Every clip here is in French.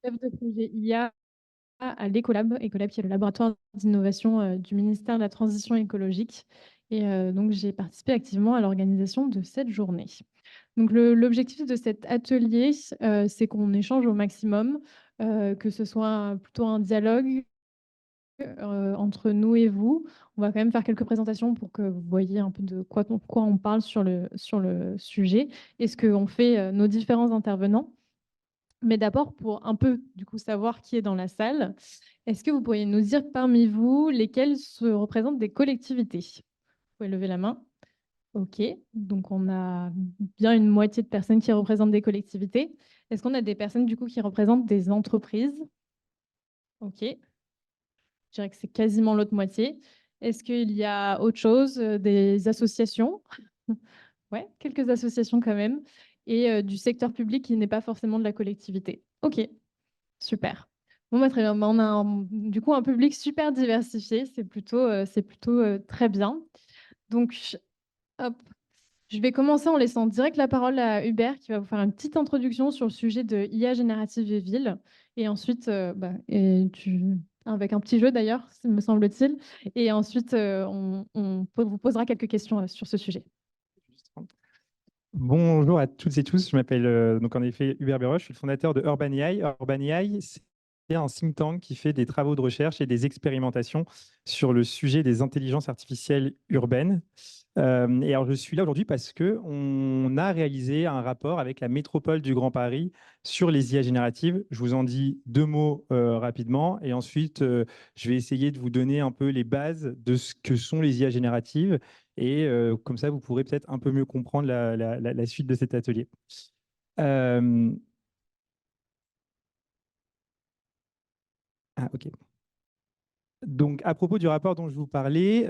chef de projet IA à l'Ecolab, Ecolab qui est le laboratoire d'innovation du ministère de la Transition écologique. Et donc, j'ai participé activement à l'organisation de cette journée. Donc, l'objectif de cet atelier, c'est qu'on échange au maximum, que ce soit plutôt un dialogue entre nous et vous. On va quand même faire quelques présentations pour que vous voyez un peu de quoi on parle sur le sujet et ce qu'ont fait nos différents intervenants. Mais d'abord, pour un peu du coup savoir qui est dans la salle, est-ce que vous pourriez nous dire parmi vous lesquelles se représentent des collectivités? Vous pouvez lever la main. OK, donc on a bien une moitié de personnes qui représentent des collectivités. Est-ce qu'on a des personnes du coup qui représentent des entreprises? OK, je dirais que c'est quasiment l'autre moitié. Est-ce qu'il y a autre chose, des associations? Ouais, quelques associations quand même et du secteur public qui n'est pas forcément de la collectivité. OK. Super. Bon, bah, très bien. Bah, on a du coup un public super diversifié. C'est plutôt très bien. Donc, hop, je vais commencer en laissant direct la parole à Hubert qui va vous faire une petite introduction sur le sujet de IA générative et ville. Et ensuite, avec un petit jeu d'ailleurs, me semble-t-il. Et ensuite, on vous posera quelques questions sur ce sujet. Bonjour à toutes et tous, je m'appelle donc en effet Hubert Béroche, je suis le fondateur de Urban AI. Urban AI, c'est un think tank qui fait des travaux de recherche et des expérimentations sur le sujet des intelligences artificielles urbaines. Et alors je suis là aujourd'hui parce que on a réalisé un rapport avec la métropole du Grand Paris sur les IA génératives. Je vous en dis deux mots rapidement et ensuite je vais essayer de vous donner un peu les bases de ce que sont les IA génératives et comme ça, vous pourrez peut-être un peu mieux comprendre la suite de cet atelier. Euh, Ah, ok. Donc, à propos du rapport dont je vous parlais,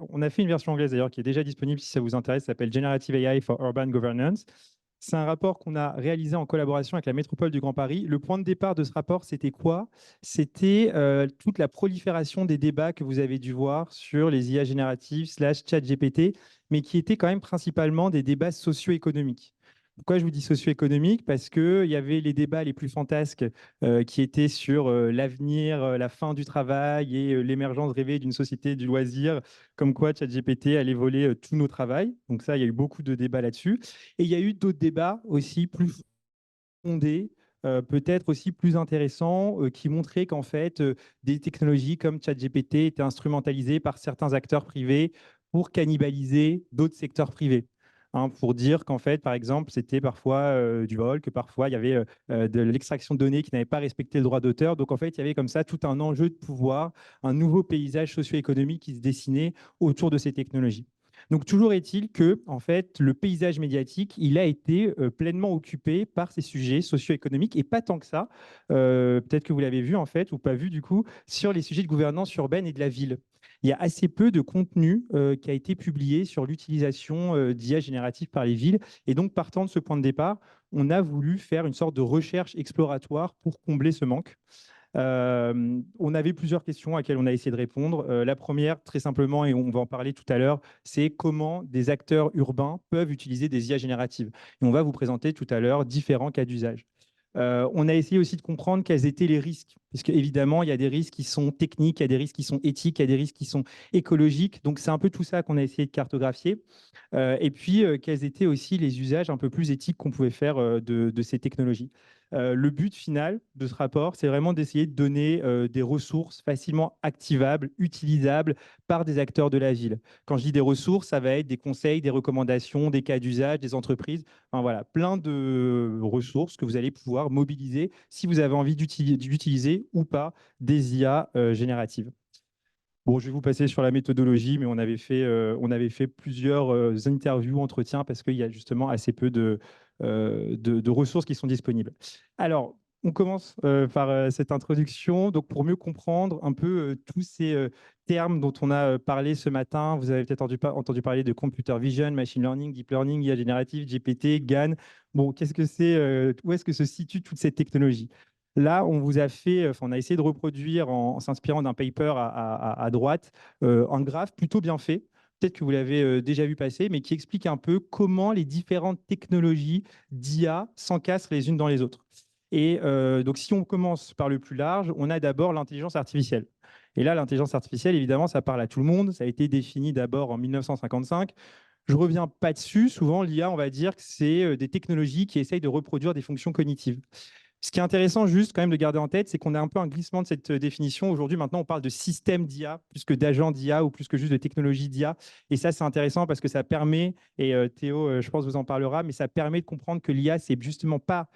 on a fait une version anglaise d'ailleurs qui est déjà disponible si ça vous intéresse, ça s'appelle Generative AI for Urban Governance. C'est un rapport qu'on a réalisé en collaboration avec la métropole du Grand Paris. Le point de départ de ce rapport, c'était quoi? C'était toute la prolifération des débats que vous avez dû voir sur les IA génératives slash chat GPT, mais qui étaient quand même principalement des débats socio-économiques. Pourquoi je vous dis socio-économique? Parce qu'il y avait les débats les plus fantasques qui étaient sur l'avenir, la fin du travail et l'émergence rêvée d'une société du loisir, comme quoi ChatGPT allait voler tout nos travails. Donc ça, il y a eu beaucoup de débats là-dessus. Et il y a eu d'autres débats aussi plus fondés, peut-être aussi plus intéressants, qui montraient qu'en fait, des technologies comme ChatGPT étaient instrumentalisées par certains acteurs privés pour cannibaliser d'autres secteurs privés. Hein, pour dire qu'en fait, par exemple, c'était parfois du vol, que parfois il y avait de l'extraction de données qui n'avaient pas respecté le droit d'auteur. Donc en fait, il y avait comme ça tout un enjeu de pouvoir, un nouveau paysage socio-économique qui se dessinait autour de ces technologies. Donc, toujours est-il que, en fait, le paysage médiatique, il a été pleinement occupé par ces sujets socio-économiques et pas tant que ça. Peut-être que vous l'avez vu, en fait, ou pas vu, du coup, sur les sujets de gouvernance urbaine et de la ville. Il y a assez peu de contenu qui a été publié sur l'utilisation d'IA générative par les villes. Et donc, partant de ce point de départ, on a voulu faire une sorte de recherche exploratoire pour combler ce manque. On avait plusieurs questions à laquelle on a essayé de répondre. La première, très simplement, et on va en parler tout à l'heure, c'est comment des acteurs urbains peuvent utiliser des IA génératives. Et on va vous présenter tout à l'heure différents cas d'usage. On a essayé aussi de comprendre quels étaient les risques, parce qu'évidemment, il y a des risques qui sont techniques, il y a des risques qui sont éthiques, il y a des risques qui sont écologiques. Donc, c'est un peu tout ça qu'on a essayé de cartographier. Et puis, quels étaient aussi les usages un peu plus éthiques qu'on pouvait faire de ces technologies. Le but final de ce rapport, c'est vraiment d'essayer de donner des ressources facilement activables, utilisables par des acteurs de la ville. Quand je dis des ressources, ça va être des conseils, des recommandations, des cas d'usage, des entreprises. Enfin, voilà, plein de ressources que vous allez pouvoir mobiliser si vous avez envie d'utiliser ou pas des IA génératives. Bon, je vais vous passer sur la méthodologie, mais on avait fait plusieurs interviews, entretiens, parce qu'il y a justement assez peu de ressources qui sont disponibles. Alors, on commence par cette introduction. Donc, pour mieux comprendre un peu tous ces termes dont on a parlé ce matin, vous avez peut-être entendu parler de computer vision, machine learning, deep learning, IA générative, GPT, GAN. Bon, qu'est-ce que c'est où est-ce que se situe toute cette technologie? Là, on vous a fait, on a essayé de reproduire en s'inspirant d'un paper à droite, un graphe plutôt bien fait, peut-être que vous l'avez déjà vu passer, mais qui explique un peu comment les différentes technologies d'IA s'encastrent les unes dans les autres. Et donc, si on commence par le plus large, on a d'abord l'intelligence artificielle. Et là, l'intelligence artificielle, évidemment, ça parle à tout le monde. Ça a été défini d'abord en 1955. Je ne reviens pas dessus. Souvent, l'IA, on va dire que c'est des technologies qui essayent de reproduire des fonctions cognitives. Ce qui est intéressant juste quand même de garder en tête, c'est qu'on a un peu un glissement de cette définition. Aujourd'hui, maintenant, on parle de système d'IA plus que d'agent d'IA ou plus que juste de technologie d'IA. Et ça, c'est intéressant parce que ça permet, et Théo, je pense, vous en parlera, mais ça permet de comprendre que l'IA, c'est justement pas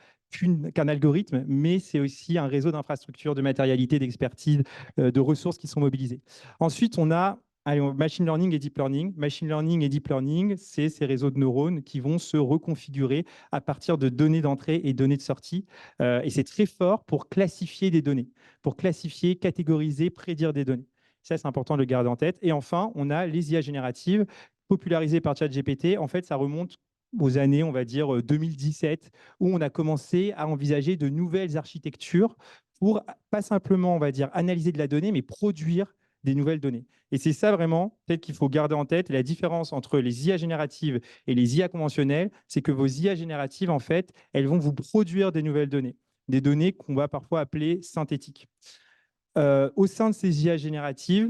qu'un algorithme, mais c'est aussi un réseau d'infrastructures, de matérialité, d'expertise, de ressources qui sont mobilisées. Ensuite, on a machine learning et deep learning. Machine learning et deep learning, c'est ces réseaux de neurones qui vont se reconfigurer à partir de données d'entrée et données de sortie. Et c'est très fort pour classifier des données, pour classifier, catégoriser, prédire des données. Ça, c'est important de le garder en tête. Et enfin, on a les IA génératives popularisées par ChatGPT. En fait, ça remonte aux années, on va dire 2017, où on a commencé à envisager de nouvelles architectures pour pas simplement, on va dire, analyser de la donnée, mais produire des nouvelles données. Et c'est ça vraiment, peut-être qu'il faut garder en tête. La différence entre les IA génératives et les IA conventionnelles, c'est que vos IA génératives, en fait, elles vont vous produire des données qu'on va parfois appeler synthétiques. Au sein de ces IA génératives,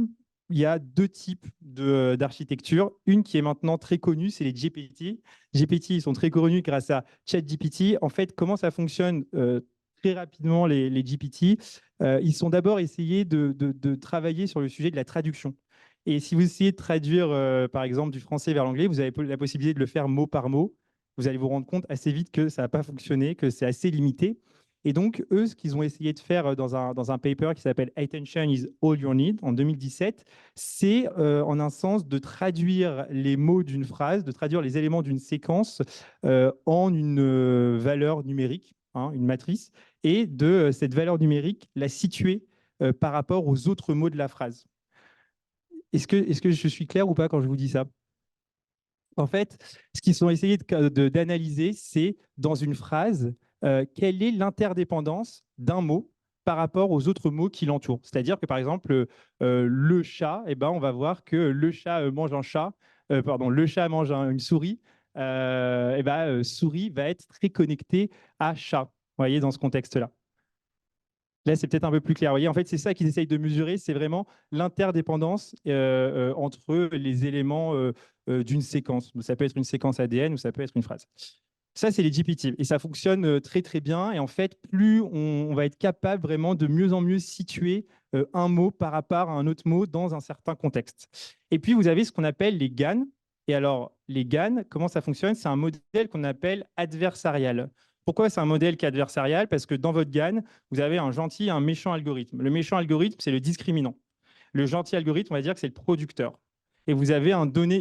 il y a deux types d'architecture. Une qui est maintenant très connue, c'est les GPT. GPT, ils sont très connus grâce à ChatGPT. En fait, comment ça fonctionne très rapidement, les GPT? Ils sont d'abord essayés de travailler sur le sujet de la traduction. Et si vous essayez de traduire, par exemple, du français vers l'anglais, vous avez la possibilité de le faire mot par mot. Vous allez vous rendre compte assez vite que ça n'a pas fonctionné, que c'est assez limité. Et donc, eux, ce qu'ils ont essayé de faire dans un paper qui s'appelle Attention is all you need en 2017, c'est en un sens de traduire les mots d'une phrase, de traduire les éléments d'une séquence en une valeur numérique, hein, une matrice, et de cette valeur numérique, la situer par rapport aux autres mots de la phrase. Est-ce que je suis clair ou pas quand je vous dis ça? En fait, ce qu'ils ont essayé d'analyser, c'est dans une phrase, quelle est l'interdépendance d'un mot par rapport aux autres mots qui l'entourent. C'est-à-dire que, par exemple, le chat, eh ben, on va voir que le chat mange un chat, pardon, le chat mange une souris, eh ben, souris va être très connecté à chat, vous voyez, dans ce contexte-là. Là, c'est peut-être un peu plus clair. Vous voyez, en fait, c'est ça qu'ils essayent de mesurer, c'est vraiment l'interdépendance entre les éléments d'une séquence. Ça peut être une séquence ADN ou ça peut être une phrase. Ça, c'est les GPT. Et ça fonctionne très, très bien. Et en fait, plus on va être capable vraiment de mieux en mieux situer un mot par rapport à un autre mot dans un certain contexte. Et puis, vous avez ce qu'on appelle les GAN. Et alors, les GAN, comment ça fonctionne? C'est un modèle qu'on appelle adversarial. Pourquoi c'est un modèle qui est adversarial? Parce que dans votre GAN, vous avez un gentil et un méchant algorithme. Le méchant algorithme, c'est le discriminant. Le gentil algorithme, on va dire que c'est le producteur. Et vous avez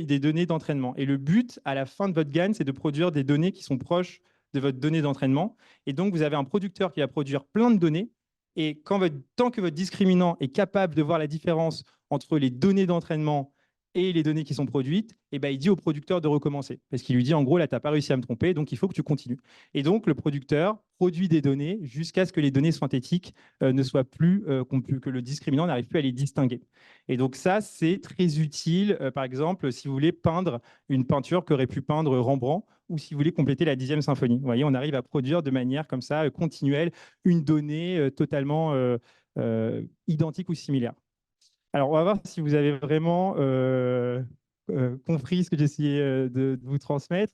des données d'entraînement. Et le but, à la fin de votre GAN, c'est de produire des données qui sont proches de votre donnée d'entraînement. Et donc, vous avez un producteur qui va produire plein de données. Et tant que votre discriminant est capable de voir la différence entre les données d'entraînement et les données qui sont produites, eh ben, il dit au producteur de recommencer. Parce qu'il lui dit, en gros, là, tu n'as pas réussi à me tromper, donc il faut que tu continues. Et donc, le producteur produit des données jusqu'à ce que les données synthétiques ne soient plus, que le discriminant n'arrive plus à les distinguer. Et donc ça, c'est très utile, par exemple, si vous voulez peindre une peinture qu'aurait pu peindre Rembrandt, ou si vous voulez compléter la 10e symphonie. Vous voyez, on arrive à produire de manière comme ça, continuelle, une donnée totalement identique ou similaire. Alors, on va voir si vous avez vraiment compris ce que j'essayais de vous transmettre.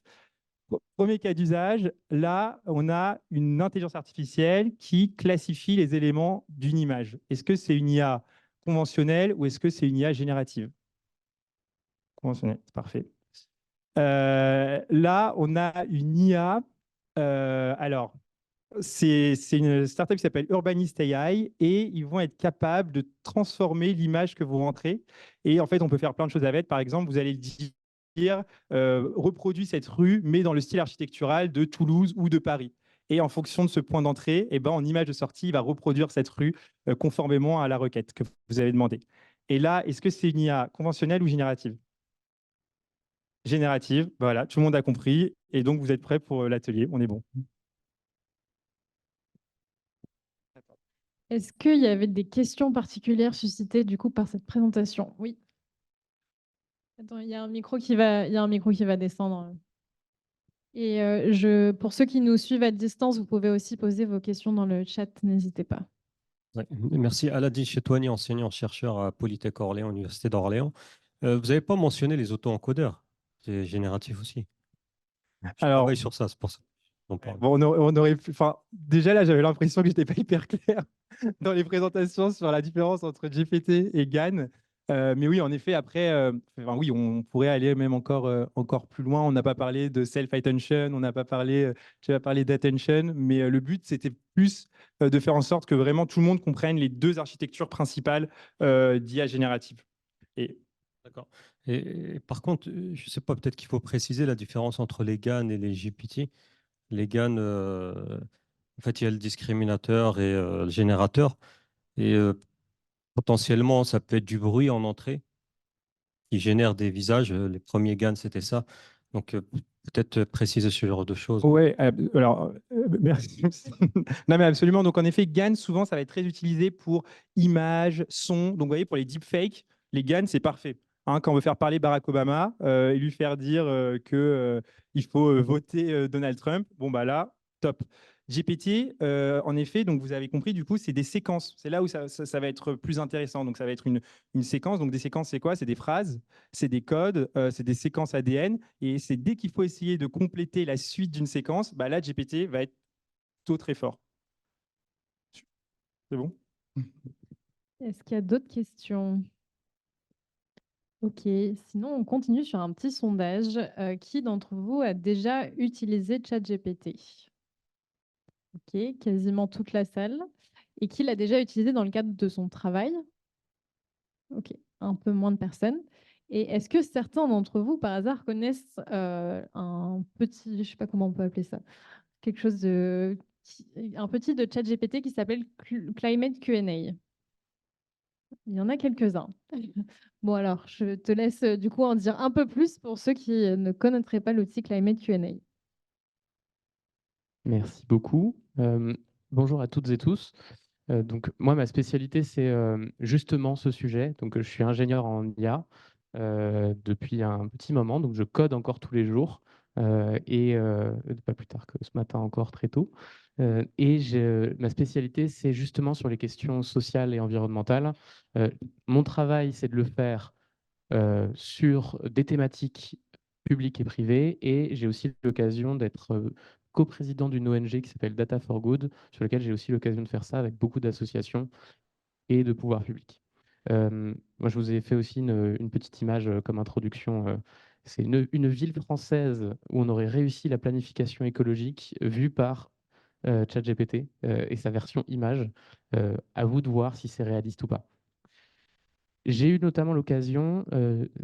Premier cas d'usage, là, on a une intelligence artificielle qui classifie les éléments d'une image. Est-ce que c'est une IA conventionnelle ou est-ce que c'est une IA générative? Conventionnelle, parfait. Là, on a une IA. Alors, c'est une startup qui s'appelle Urbanist AI et ils vont être capables de transformer l'image que vous rentrez. Et en fait, on peut faire plein de choses avec. Par exemple, vous allez dire reproduis cette rue, mais dans le style architectural de Toulouse ou de Paris. Et en fonction de ce point d'entrée, eh ben, en image de sortie, il va reproduire cette rue conformément à la requête que vous avez demandée. Et là, est-ce que c'est une IA conventionnelle ou générative? Générative, voilà, tout le monde a compris. Et donc, vous êtes prêts pour l'atelier, on est bon. Est-ce qu'il y avait des questions particulières suscitées du coup par cette présentation? Oui. Attends, il y a un micro qui va descendre. Et pour ceux qui nous suivent à distance, vous pouvez aussi poser vos questions dans le chat, n'hésitez pas. Ouais. Merci. Aladin Chetouani, enseignant-chercheur à Polytech Orléans, Université d'Orléans. Vous n'avez pas mentionné les auto-encodeurs. C'est génératif aussi. Je travaille Alors, sur ça, c'est pour ça qu'on parle. bon, enfin, déjà là, j'avais l'impression que j'étais pas hyper clair dans les présentations sur la différence entre GPT et GAN. Mais oui, en effet, après, enfin, oui, on pourrait aller même encore plus loin. On n'a pas parlé de self-attention, on n'a pas parlé, tu as parlé d'attention, mais le but, c'était plus de faire en sorte que vraiment tout le monde comprenne les deux architectures principales d'IA générative. Et D'accord. Et par contre, je ne sais pas, peut-être qu'il faut préciser la différence entre les GAN et les GPT. Les GAN, en fait, il y a le discriminateur et le générateur. Et potentiellement, ça peut être du bruit en entrée qui génère des visages. Les premiers GAN, c'était ça. Donc, peut-être préciser ce genre de choses. ouais, alors, merci. Non, mais absolument. Donc, en effet, GAN, souvent, ça va être très utilisé pour images, son. Donc, vous voyez, pour les deepfakes, les GAN, c'est parfait. Hein, quand on veut faire parler Barack Obama et lui faire dire il faut voter Donald Trump, bon, bah là, top. GPT, en effet, donc vous avez compris, du coup, c'est des séquences. C'est là où ça va être plus intéressant. Donc, ça va être une séquence. Donc, des séquences, c'est quoi? C'est des phrases, c'est des codes, c'est des séquences ADN. Et c'est dès qu'il faut essayer de compléter la suite d'une séquence, bah là, GPT va être plutôt très fort. C'est bon? Est-ce qu'il y a d'autres questions? Ok, sinon on continue sur un petit sondage. Qui d'entre vous a déjà utilisé ChatGPT? Ok, quasiment toute la salle. Et qui l'a déjà utilisé dans le cadre de son travail? Ok, un peu moins de personnes. Et est-ce que certains d'entre vous, par hasard, connaissent un petit, je sais pas comment on peut appeler ça, quelque chose de, un petit de ChatGPT qui s'appelle Climate Q&A? Il y en a quelques-uns. Bon alors, je te laisse du coup en dire un peu plus pour ceux qui ne connaîtraient pas l'outil Climate Q&A. Merci beaucoup. Bonjour à toutes et tous. Donc, moi, ma spécialité, c'est justement ce sujet. Donc, je suis ingénieur en IA depuis un petit moment. Donc, je code encore tous les jours et pas plus tard que ce matin encore très tôt. Ma spécialité, c'est justement sur les questions sociales et environnementales. Mon travail, c'est de le faire sur des thématiques publiques et privées. Et j'ai aussi l'occasion d'être coprésident d'une ONG qui s'appelle Data for Good, sur laquelle j'ai aussi l'occasion de faire ça avec beaucoup d'associations et de pouvoirs publics. Moi, je vous ai fait aussi une petite image comme introduction. C'est une ville française où on aurait réussi la planification écologique vue par ChatGPT et sa version image. À vous de voir si c'est réaliste ou pas. J'ai eu notamment l'occasion,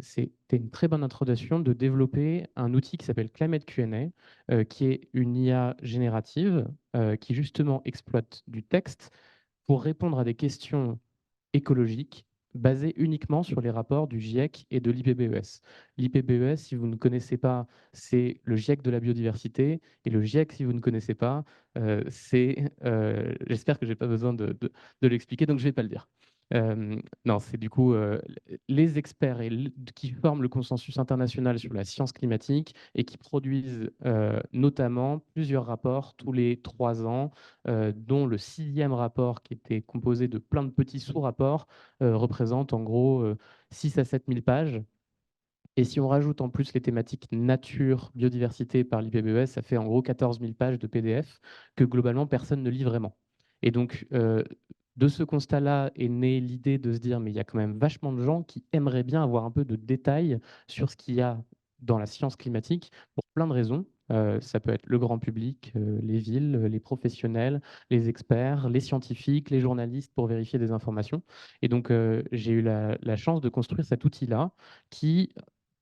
c'était une très bonne introduction, de développer un outil qui s'appelle Climate Q&A, qui est une IA générative qui justement exploite du texte pour répondre à des questions écologiques basées uniquement sur les rapports du GIEC et de l'IPBES. L'IPBES, si vous ne connaissez pas, c'est le GIEC de la biodiversité, et le GIEC, si vous ne connaissez pas, j'espère que je n'ai pas besoin de l'expliquer, donc je ne vais pas le dire. Non, c'est du coup les experts qui forment le consensus international sur la science climatique et qui produisent notamment plusieurs rapports tous les 3 ans, dont le 6e rapport, qui était composé de plein de petits sous-rapports, représente en gros 6 à 7 000 pages. Et si on rajoute en plus les thématiques nature, biodiversité par l'IPBES, ça fait en gros 14 000 pages de PDF que globalement personne ne lit vraiment. Et donc, de ce constat-là est née l'idée de se dire, mais il y a quand même vachement de gens qui aimeraient bien avoir un peu de détails sur ce qu'il y a dans la science climatique pour plein de raisons. Ça peut être le grand public, les villes, les professionnels, les experts, les scientifiques, les journalistes pour vérifier des informations. Et donc, j'ai eu la chance de construire cet outil-là qui,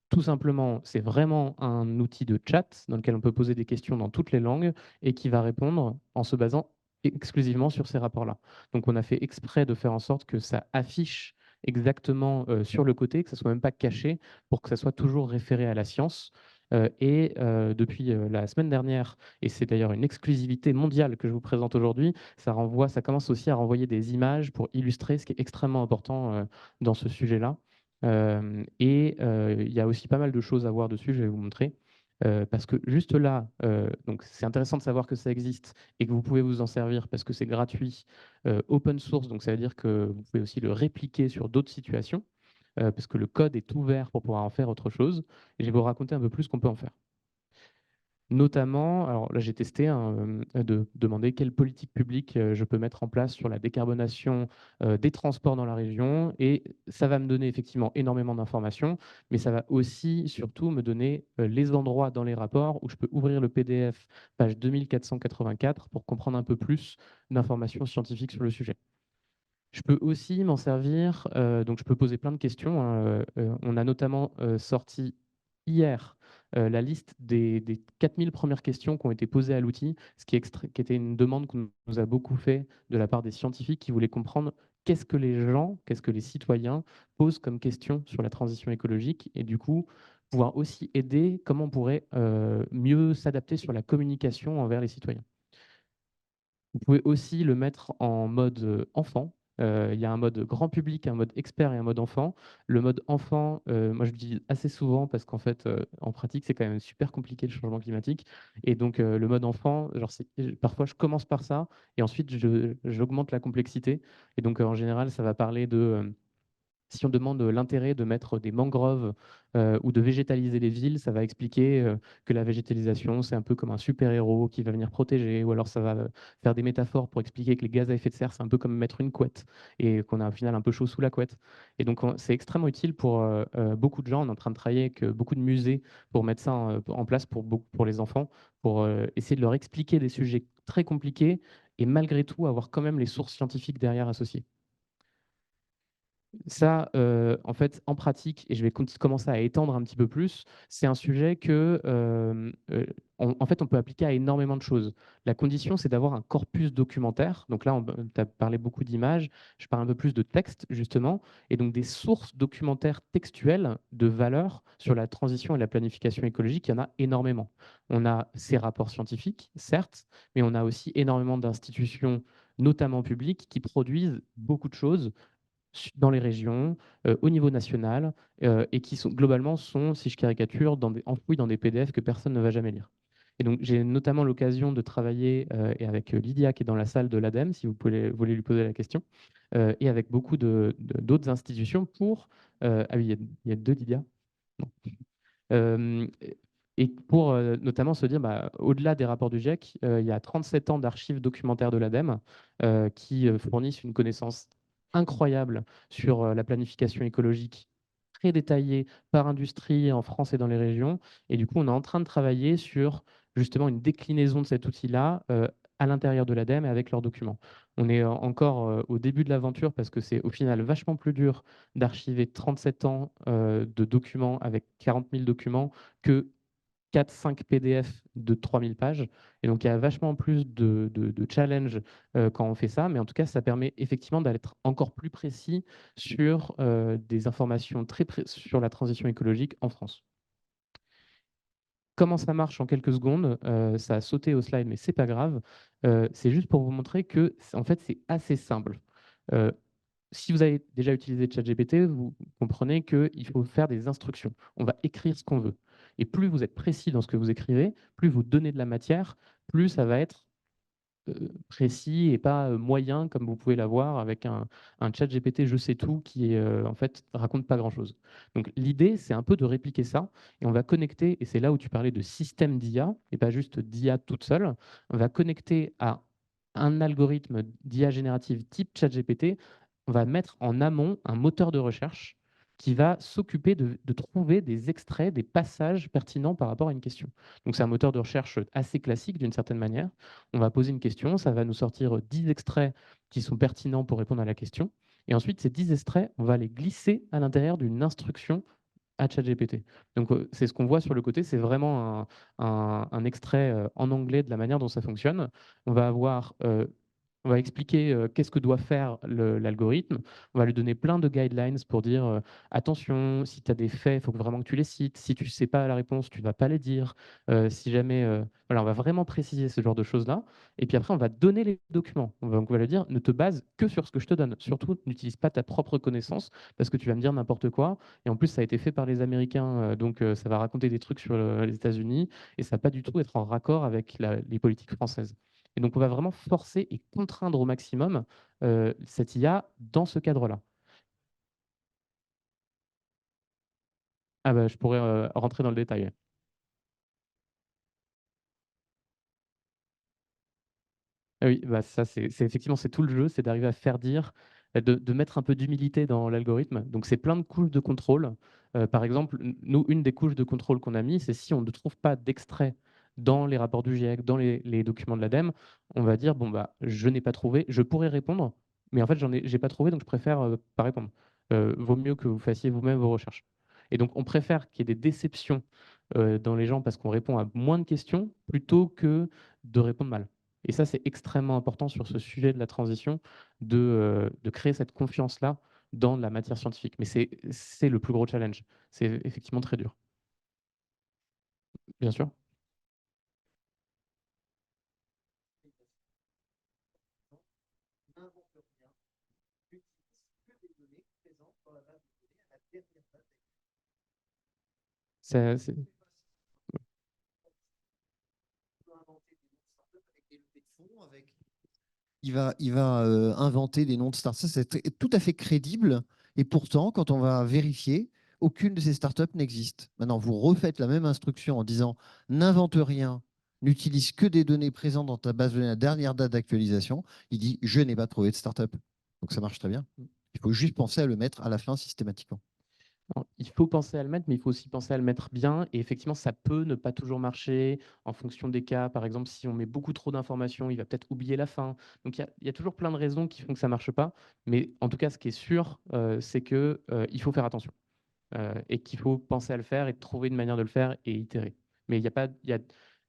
tout simplement, c'est vraiment un outil de chat dans lequel on peut poser des questions dans toutes les langues et qui va répondre en se basant exclusivement sur ces rapports-là. Donc, on a fait exprès de faire en sorte que ça affiche exactement sur le côté, que ça soit même pas caché, pour que ça soit toujours référé à la science. Depuis la semaine dernière, et c'est d'ailleurs une exclusivité mondiale que je vous présente aujourd'hui, ça commence aussi à renvoyer des images pour illustrer ce qui est extrêmement important dans ce sujet-là. Il y a aussi pas mal de choses à voir dessus, je vais vous montrer. Parce que juste là, donc c'est intéressant de savoir que ça existe et que vous pouvez vous en servir parce que c'est gratuit, open source, donc ça veut dire que vous pouvez aussi le répliquer sur d'autres situations, parce que le code est ouvert pour pouvoir en faire autre chose. Et je vais vous raconter un peu plus ce qu'on peut en faire. Notamment, alors là j'ai testé de demander quelle politique publique je peux mettre en place sur la décarbonation des transports dans la région, et ça va me donner effectivement énormément d'informations, mais ça va aussi surtout me donner les endroits dans les rapports où je peux ouvrir le PDF page 2484 pour comprendre un peu plus d'informations scientifiques sur le sujet. Je peux aussi m'en servir, donc je peux poser plein de questions, hein, on a notamment sorti hier la liste des 4000 premières questions qui ont été posées à l'outil, ce qui était une demande qu'on nous a beaucoup fait de la part des scientifiques qui voulaient comprendre qu'est-ce que les gens, qu'est-ce que les citoyens posent comme question sur la transition écologique, et du coup pouvoir aussi aider comment on pourrait mieux s'adapter sur la communication envers les citoyens. Vous pouvez aussi le mettre en mode enfant. Il y a un mode grand public, un mode expert et un mode enfant. Le mode enfant, moi je l'utilise assez souvent parce qu'en fait, en pratique, c'est quand même super compliqué le changement climatique. Et donc, le mode enfant, genre, parfois je commence par ça et ensuite j'augmente la complexité. Et donc, en général, ça va parler de si on demande l'intérêt de mettre des mangroves ou de végétaliser les villes, ça va expliquer que la végétalisation, c'est un peu comme un super-héros qui va venir protéger, ou alors ça va faire des métaphores pour expliquer que les gaz à effet de serre, c'est un peu comme mettre une couette et qu'on a au final un peu chaud sous la couette. Et donc, c'est extrêmement utile pour beaucoup de gens. On est en train de travailler avec beaucoup de musées pour mettre ça en place pour les enfants, pour essayer de leur expliquer des sujets très compliqués et malgré tout avoir quand même les sources scientifiques derrière associées. Ça, en fait, en pratique, et je vais commencer à étendre un petit peu plus, c'est un sujet que, en fait, on peut appliquer à énormément de choses. La condition, c'est d'avoir un corpus documentaire. Donc là, tu as parlé beaucoup d'images, je parle un peu plus de texte, justement, et donc des sources documentaires textuelles de valeur sur la transition et la planification écologique, il y en a énormément. On a ces rapports scientifiques, certes, mais on a aussi énormément d'institutions, notamment publiques, qui produisent beaucoup de choses dans les régions, au niveau national, et qui sont globalement sont, si je caricature, enfouis dans des PDF que personne ne va jamais lire. Et donc, j'ai notamment l'occasion de travailler et avec Lydia, qui est dans la salle de l'ADEME, si vous voulez lui poser la question, et avec beaucoup d'autres institutions pour... ah oui, il y a deux Lydia. Non. Euh, et pour notamment se dire, bah, au-delà des rapports du GIEC, il y a 37 ans d'archives documentaires de l'ADEME qui fournissent une connaissance incroyable sur la planification écologique, très détaillée par industrie en France et dans les régions. Et du coup, on est en train de travailler sur justement une déclinaison de cet outil-là à l'intérieur de l'ADEME et avec leurs documents. On est encore au début de l'aventure parce que c'est au final vachement plus dur d'archiver 37 ans de documents avec 40 000 documents que 4-5 PDF de 3000 pages. Et donc, il y a vachement plus de challenge quand on fait ça. Mais en tout cas, ça permet effectivement d'être encore plus précis sur des informations sur la transition écologique en France. Comment ça marche en quelques secondes? Ça a sauté au slide, mais c'est pas grave. C'est juste pour vous montrer que, en fait, c'est assez simple. Si vous avez déjà utilisé ChatGPT, vous comprenez qu'il faut faire des instructions. On va écrire ce qu'on veut. Et plus vous êtes précis dans ce que vous écrivez, plus vous donnez de la matière, plus ça va être précis et pas moyen, comme vous pouvez l'avoir avec un ChatGPT je sais tout qui en fait raconte pas grand-chose. Donc l'idée, c'est un peu de répliquer ça et on va connecter, et c'est là où tu parlais de système d'IA et pas juste d'IA toute seule, on va connecter à un algorithme d'IA générative type ChatGPT, on va mettre en amont un moteur de recherche qui va s'occuper de trouver des extraits, des passages pertinents par rapport à une question. Donc c'est un moteur de recherche assez classique d'une certaine manière. On va poser une question, ça va nous sortir 10 extraits qui sont pertinents pour répondre à la question. Et ensuite, ces 10 extraits, on va les glisser à l'intérieur d'une instruction à ChatGPT. Donc c'est ce qu'on voit sur le côté, c'est vraiment un extrait en anglais de la manière dont ça fonctionne. On va avoir On va expliquer qu'est-ce que doit faire l'algorithme. On va lui donner plein de guidelines pour dire attention, si tu as des faits, il faut vraiment que tu les cites. Si tu ne sais pas la réponse, tu ne vas pas les dire. Si jamais, voilà, on va vraiment préciser ce genre de choses-là. Et puis après, on va donner les documents. Donc, on va lui dire ne te base que sur ce que je te donne. Surtout, n'utilise pas ta propre connaissance parce que tu vas me dire n'importe quoi. Et en plus, ça a été fait par les Américains. Donc, ça va raconter des trucs sur les États-Unis et ça ne va pas du tout être en raccord avec les politiques françaises. Et donc, on va vraiment forcer et contraindre au maximum cette IA dans ce cadre-là. Ah bah, je pourrais rentrer dans le détail. Ah oui, bah ça, c'est effectivement, c'est tout le jeu, c'est d'arriver à faire dire, de mettre un peu d'humilité dans l'algorithme. Donc, c'est plein de couches de contrôle. Par exemple, nous, une des couches de contrôle qu'on a mis, c'est si on ne trouve pas d'extrait dans les rapports du GIEC, dans les documents de l'ADEME, on va dire, bon, bah, je n'ai pas trouvé, je pourrais répondre, mais en fait, j'ai pas trouvé, donc je préfère pas répondre. Vaut mieux que vous fassiez vous-même vos recherches. Et donc, on préfère qu'il y ait des déceptions dans les gens parce qu'on répond à moins de questions plutôt que de répondre mal. Et ça, c'est extrêmement important sur ce sujet de la transition, de créer cette confiance-là dans la matière scientifique. Mais c'est le plus gros challenge. C'est effectivement très dur. Bien sûr. C'est- Il va inventer des noms de startups. C'est tout à fait crédible. Et pourtant, quand on va vérifier, aucune de ces startups n'existe. Maintenant, vous refaites la même instruction en disant n'invente rien, n'utilise que des données présentes dans ta base de données à la dernière date d'actualisation. Il dit je n'ai pas trouvé de startup. Donc ça marche très bien. Il faut juste penser à le mettre à la fin systématiquement. Non, il faut penser à le mettre, mais il faut aussi penser à le mettre bien. Et effectivement, ça peut ne pas toujours marcher en fonction des cas. Par exemple, si on met beaucoup trop d'informations, il va peut-être oublier la fin. Donc, il y a toujours plein de raisons qui font que ça ne marche pas. Mais en tout cas, ce qui est sûr, c'est qu'il faut faire attention. Et qu'il faut penser à le faire et trouver une manière de le faire et itérer. Mais il y a pas, il y a,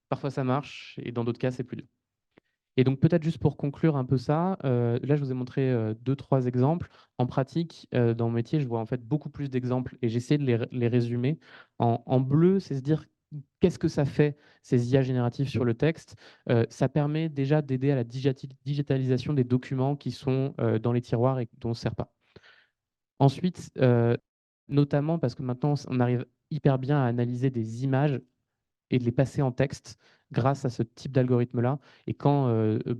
parfois ça marche et dans d'autres cas, c'est plus dur. Et donc peut-être juste pour conclure un peu ça, là je vous ai montré 2-3 exemples. En pratique, dans mon métier, je vois en fait beaucoup plus d'exemples et j'essaie de les résumer. En bleu, c'est se dire qu'est-ce que ça fait ces IA génératives sur le texte. Ça permet déjà d'aider à la digitalisation des documents qui sont dans les tiroirs et dont on ne se sert pas. Ensuite, notamment parce que maintenant on arrive hyper bien à analyser des images et de les passer en texte grâce à ce type d'algorithme-là. Et quand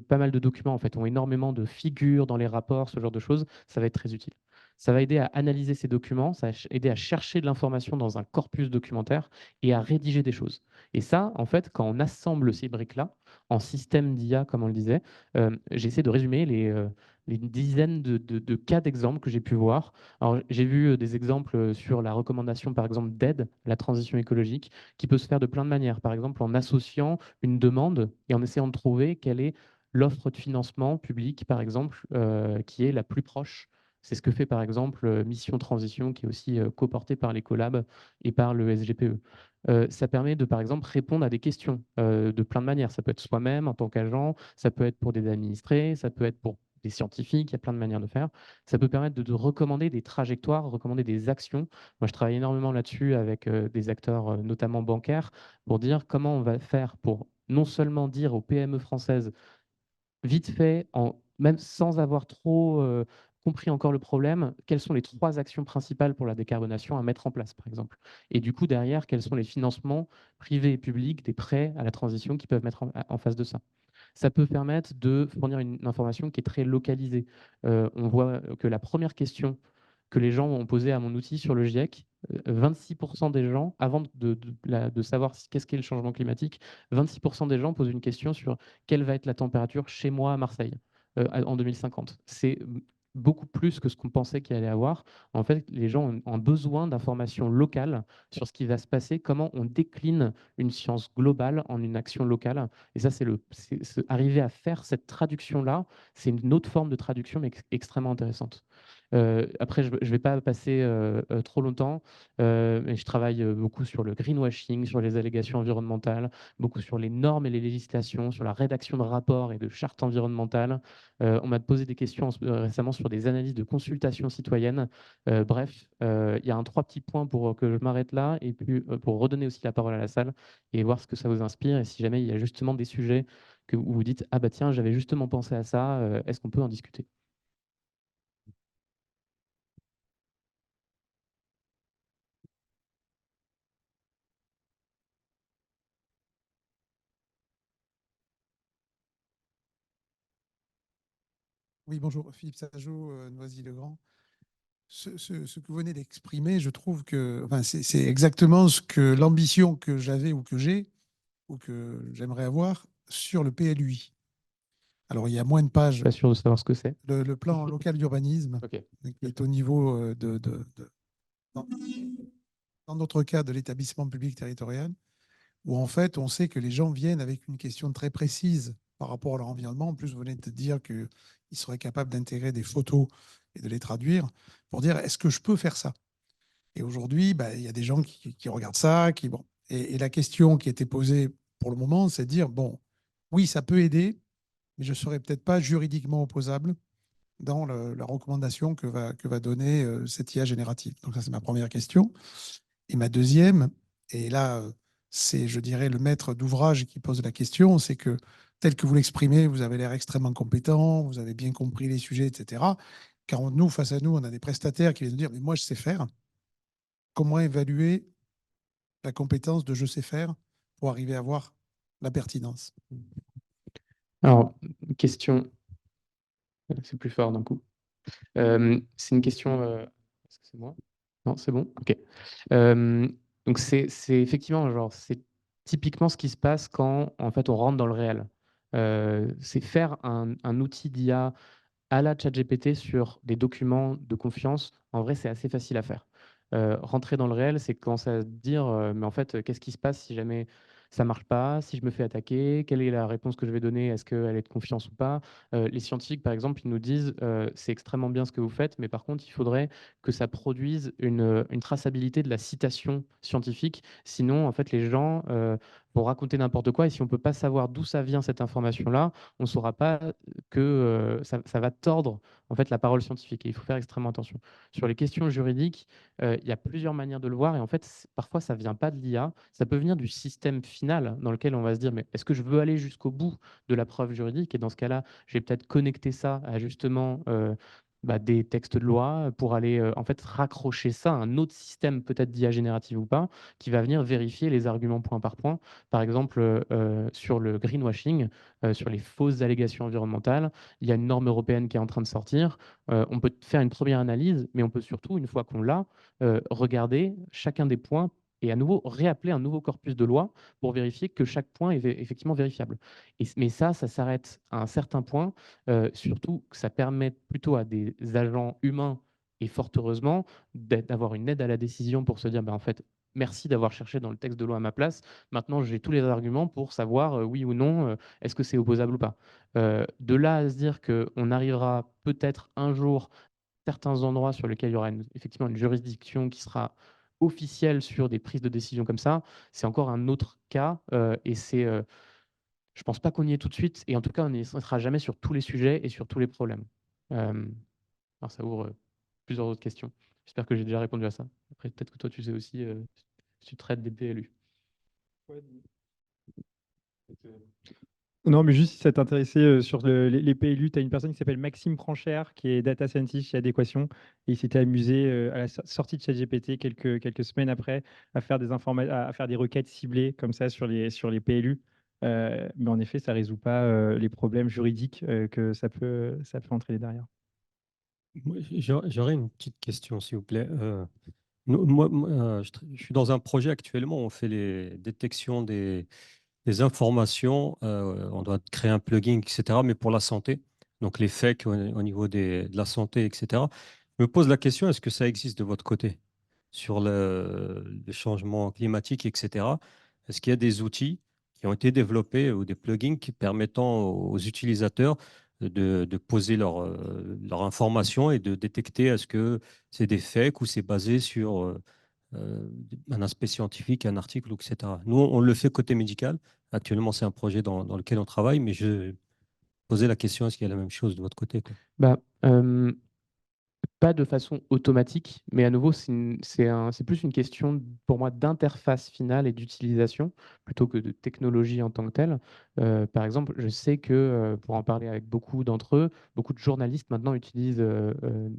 pas mal de documents en fait, ont énormément de figures dans les rapports, ce genre de choses, ça va être très utile. Ça va aider à analyser ces documents, ça va aider à chercher de l'information dans un corpus documentaire et à rédiger des choses. Et ça, en fait, quand on assemble ces briques-là en système d'IA, comme on le disait, j'essaie de résumer les dizaines de cas d'exemples que j'ai pu voir. Alors, j'ai vu des exemples sur la recommandation, par exemple, d'aide à la transition écologique, qui peut se faire de plein de manières. Par exemple, en associant une demande et en essayant de trouver quelle est l'offre de financement public, par exemple, qui est la plus proche. C'est ce que fait, par exemple, Mission Transition, qui est aussi coportée par l'Ecolab et par le SGPE. Ça permet de, par exemple, répondre à des questions de plein de manières. Ça peut être soi-même en tant qu'agent, ça peut être pour des administrés, ça peut être pour des scientifiques, il y a plein de manières de faire. Ça peut permettre de recommander des trajectoires, recommander des actions. Moi, je travaille énormément là-dessus avec des acteurs, notamment bancaires, pour dire comment on va faire pour non seulement dire aux PME françaises, vite fait, même sans avoir trop compris encore le problème, quelles sont les 3 actions principales pour la décarbonation à mettre en place, par exemple. Et du coup, derrière, quels sont les financements privés et publics, des prêts à la transition qui peuvent mettre en face de ça. Ça peut permettre de fournir une information qui est très localisée. On voit que la première question que les gens ont posée à mon outil sur le GIEC, 26% des gens, avant de savoir qu'est-ce qu'est le changement climatique, 26% des gens posent une question sur quelle va être la température chez moi à Marseille en 2050. C'est beaucoup plus que ce qu'on pensait qu'il allait avoir. En fait, les gens ont besoin d'informations locales sur ce qui va se passer, comment on décline une science globale en une action locale. Et ça, arriver à faire cette traduction-là, c'est une autre forme de traduction, mais extrêmement intéressante. Après, je ne vais pas passer trop longtemps, mais je travaille beaucoup sur le greenwashing, sur les allégations environnementales, beaucoup sur les normes et les législations, sur la rédaction de rapports et de chartes environnementales. On m'a posé des questions récemment sur des analyses de consultation citoyenne. Bref, il y a trois petits points pour que je m'arrête là et puis pour redonner aussi la parole à la salle et voir ce que ça vous inspire et si jamais il y a justement des sujets où vous dites « Ah bah tiens, j'avais justement pensé à ça, est-ce qu'on peut en discuter ?» Oui, bonjour, Philippe Sajot, Noisy-le-Grand. Ce que vous venez d'exprimer, je trouve que enfin, c'est exactement l'ambition que j'avais ou que j'ai ou que j'aimerais avoir sur le PLUI. Alors, il y a moins de pages. Pas sûr de savoir ce que c'est. Le plan local d'urbanisme, Ok. qui est au niveau, dans, dans notre cas, de l'établissement public territorial, où en fait, on sait que les gens viennent avec une question très précise par rapport à leur environnement. En plus, vous venez de dire qu'ils seraient capables d'intégrer des photos et de les traduire pour dire est-ce que je peux faire ça? Et aujourd'hui, bah, il y a des gens qui regardent ça, bon. Et la question qui était posée pour le moment, c'est de dire bon, oui, ça peut aider, mais je ne serai peut-être pas juridiquement opposable dans la recommandation que va donner cette IA générative. Donc ça, c'est ma première question. Et ma deuxième, et là, c'est, je dirais, le maître d'ouvrage qui pose la question, c'est que tel que vous l'exprimez, vous avez l'air extrêmement compétent, vous avez bien compris les sujets, etc. Car nous, face à nous, on a des prestataires qui viennent nous dire, mais moi, je sais faire. Comment évaluer la compétence de je sais faire pour arriver à voir la pertinence? Alors, question, c'est plus fort d'un coup. C'est une question. Est-ce que c'est moi? Non, c'est bon? Ok. Donc, c'est effectivement, genre, c'est typiquement ce qui se passe quand en fait, on rentre dans le réel. C'est faire un outil d'IA à la ChatGPT sur des documents de confiance. En vrai, c'est assez facile à faire. Rentrer dans le réel, c'est commencer à se dire, mais en fait, qu'est-ce qui se passe si jamais ça marche pas, si je me fais attaquer, quelle est la réponse que je vais donner, est-ce qu'elle est de confiance ou pas? Les scientifiques, par exemple, ils nous disent, c'est extrêmement bien ce que vous faites, mais par contre, il faudrait que ça produise une traçabilité de la citation scientifique. Sinon, en fait, les gens vont raconter n'importe quoi, et si on peut pas savoir d'où ça vient cette information-là, on ne saura pas que ça va tordre en fait la parole scientifique et il faut faire extrêmement attention. Sur les questions juridiques, il y a plusieurs manières de le voir et en fait, parfois ça ne vient pas de l'IA, ça peut venir du système final dans lequel on va se dire mais est-ce que je veux aller jusqu'au bout de la preuve juridique? Et dans ce cas-là, je vais peut-être connecter ça à justement des textes de loi pour aller en fait raccrocher ça à un autre système peut-être d'IA générative ou pas, qui va venir vérifier les arguments point par point. Par exemple, sur le greenwashing, sur les fausses allégations environnementales, il y a une norme européenne qui est en train de sortir. On peut faire une première analyse, mais on peut surtout, une fois qu'on l'a, regarder chacun des points et à nouveau réappeler un nouveau corpus de loi pour vérifier que chaque point est effectivement vérifiable. Mais ça s'arrête à un certain point, surtout que ça permet plutôt à des agents humains, et fort heureusement, d'avoir une aide à la décision pour se dire, en fait, merci d'avoir cherché dans le texte de loi à ma place. Maintenant, j'ai tous les arguments pour savoir oui ou non, est-ce que c'est opposable ou pas. De là à se dire qu'on arrivera peut-être un jour à certains endroits sur lesquels il y aura effectivement une juridiction qui sera officielle sur des prises de décision comme ça, c'est encore un autre cas et je pense pas qu'on y est tout de suite et en tout cas, on n'y sera jamais sur tous les sujets et sur tous les problèmes. Alors ça ouvre plusieurs autres questions. J'espère que j'ai déjà répondu à ça. Après, peut-être que toi, tu sais aussi, si tu traites des PLU. Non, mais juste si ça t'intéressait sur les PLU, tu as une personne qui s'appelle Maxime Pranchère, qui est data scientist chez Adéquation, et il s'était amusé à la sortie de ChatGPT quelques semaines après à faire à faire des requêtes ciblées comme ça sur les PLU. Mais en effet, ça ne résout pas les problèmes juridiques que ça peut entraîner derrière. J'aurais une petite question, s'il vous plaît. Je suis dans un projet actuellement où on fait les détections des informations. On doit créer un plugin, etc., mais pour la santé. Donc, les fakes au niveau de la santé, etc. Je me pose la question, est-ce que ça existe de votre côté sur le changement climatique, etc. Est-ce qu'il y a des outils qui ont été développés ou des plugins qui permettant aux utilisateurs de poser leur information et de détecter est-ce que c'est des fakes ou c'est basé sur un aspect scientifique, un article, etc. Nous, on le fait côté médical. Actuellement, c'est un projet dans lequel on travaille, mais je posais la question, est-ce qu'il y a la même chose de votre côté, quoi? Bah, pas de façon automatique, mais à nouveau, c'est plus une question pour moi d'interface finale et d'utilisation plutôt que de technologie en tant que telle. Par exemple, je sais que, pour en parler avec beaucoup d'entre eux, beaucoup de journalistes maintenant utilisent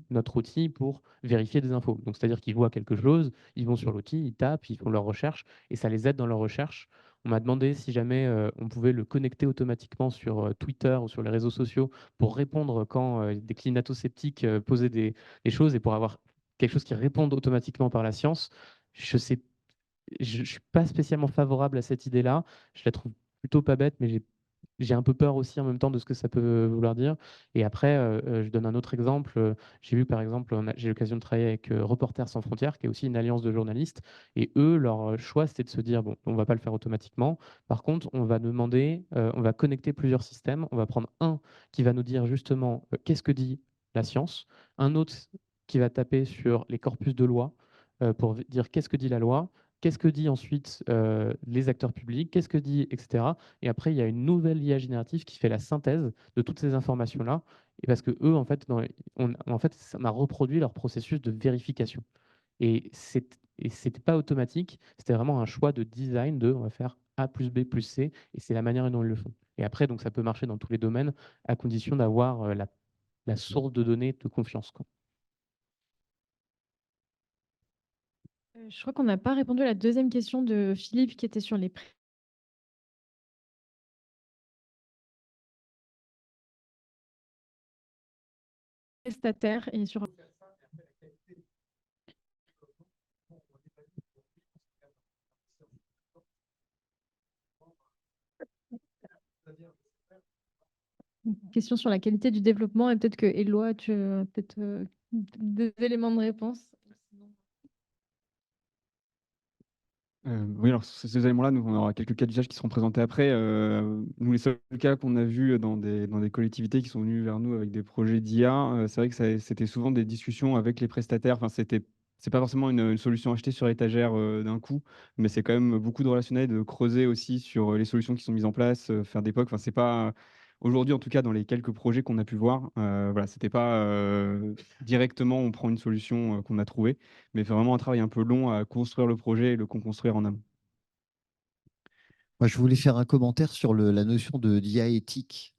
notre outil pour vérifier des infos. Donc, c'est-à-dire qu'ils voient quelque chose, ils vont sur l'outil, ils tapent, ils font leur recherche et ça les aide dans leur recherche. On m'a demandé si jamais on pouvait le connecter automatiquement sur Twitter ou sur les réseaux sociaux pour répondre quand des climato-sceptiques posaient des choses et pour avoir quelque chose qui réponde automatiquement par la science, je sais, je suis pas spécialement favorable à cette idée-là. Je la trouve plutôt pas bête, mais j'ai un peu peur aussi en même temps de ce que ça peut vouloir dire. Et après, je donne un autre exemple. J'ai vu par exemple, j'ai l'occasion de travailler avec Reporters sans frontières, qui est aussi une alliance de journalistes. Et eux, leur choix, c'était de se dire, bon, on va pas le faire automatiquement. Par contre, on va demander, on va connecter plusieurs systèmes. On va prendre un qui va nous dire justement qu'est-ce que dit la science, un autre qui va taper sur les corpus de loi pour dire qu'est-ce que dit la loi, qu'est-ce que dit ensuite les acteurs publics, qu'est-ce que dit, etc. Et après, il y a une nouvelle IA générative qui fait la synthèse de toutes ces informations-là. Et parce que eux, en fait, en fait, ça m'a reproduit leur processus de vérification. Et c'était pas automatique, c'était vraiment un choix de design de on va faire A plus B plus C, et c'est la manière dont ils le font. Et après, donc ça peut marcher dans tous les domaines, à condition d'avoir la source de données de confiance, quoi. Je crois qu'on n'a pas répondu à la deuxième question de Philippe qui était sur les prestataires et sur une question sur la qualité du développement et peut-être que Éloi, tu as peut-être des éléments de réponse. Oui, alors sur ces éléments-là, nous, on aura quelques cas d'usage qui seront présentés après. Nous, les seuls cas qu'on a vus dans des collectivités qui sont venues vers nous avec des projets d'IA, c'est vrai que c'était souvent des discussions avec les prestataires. Enfin, c'est pas forcément une solution achetée sur étagère d'un coup, mais c'est quand même beaucoup de relationnel, de creuser aussi sur les solutions qui sont mises en place, faire des POC. Enfin, c'est pas aujourd'hui, en tout cas, dans les quelques projets qu'on a pu voir, voilà, c'était pas directement on prend une solution qu'on a trouvée, mais c'est vraiment un travail un peu long à construire le projet et le construire en amont. Moi, je voulais faire un commentaire sur la notion d'IA éthique,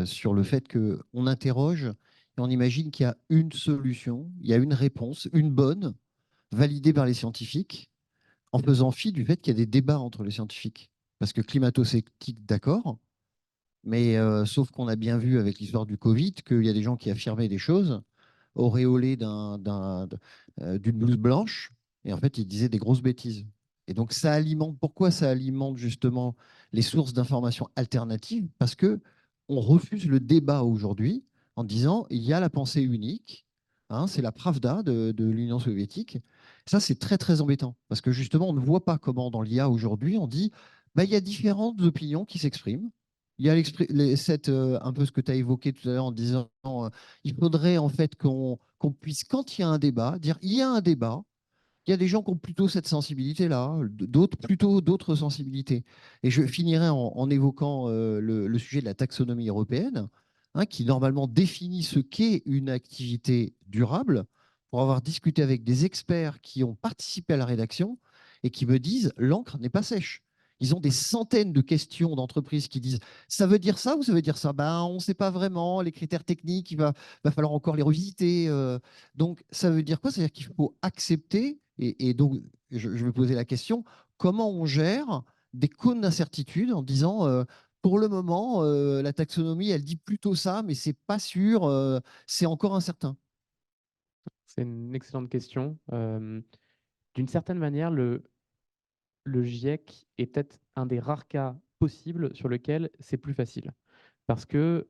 sur le fait qu'on interroge et on imagine qu'il y a une solution, il y a une réponse, une bonne, validée par les scientifiques, en faisant fi du fait qu'il y a des débats entre les scientifiques. Parce que climato-sceptique, d'accord, mais sauf qu'on a bien vu avec l'histoire du Covid qu'il y a des gens qui affirmaient des choses auréolés d'une blouse blanche, et en fait, ils disaient des grosses bêtises. Et donc, ça alimente, pourquoi ça alimente justement les sources d'informations alternatives? Parce que on refuse le débat aujourd'hui en disant il y a la pensée unique, hein, c'est la Pravda de l'Union soviétique. Ça, c'est très, très embêtant, parce que justement, on ne voit pas comment dans l'IA aujourd'hui, on dit bah, il y a différentes opinions qui s'expriment. Il y a un peu ce que tu as évoqué tout à l'heure en disant il faudrait en fait qu'on puisse, quand il y a un débat, dire il y a un débat, il y a des gens qui ont plutôt cette sensibilité-là, d'autres plutôt d'autres sensibilités. Et je finirai en évoquant le sujet de la taxonomie européenne, hein, qui normalement définit ce qu'est une activité durable, pour avoir discuté avec des experts qui ont participé à la rédaction et qui me disent l'encre n'est pas sèche. Ils ont des centaines de questions d'entreprises qui disent ça veut dire ça ou ça veut dire ça. Ben, on ne sait pas vraiment, les critères techniques, va falloir encore les revisiter. Donc, ça veut dire quoi? C'est-à-dire qu'il faut accepter, et donc, je me posais la question, comment on gère des cônes d'incertitude en disant, pour le moment, la taxonomie, elle dit plutôt ça, mais c'est pas sûr, c'est encore incertain. C'est une excellente question. D'une certaine manière, le GIEC est peut-être un des rares cas possibles sur lequel c'est plus facile. Parce que,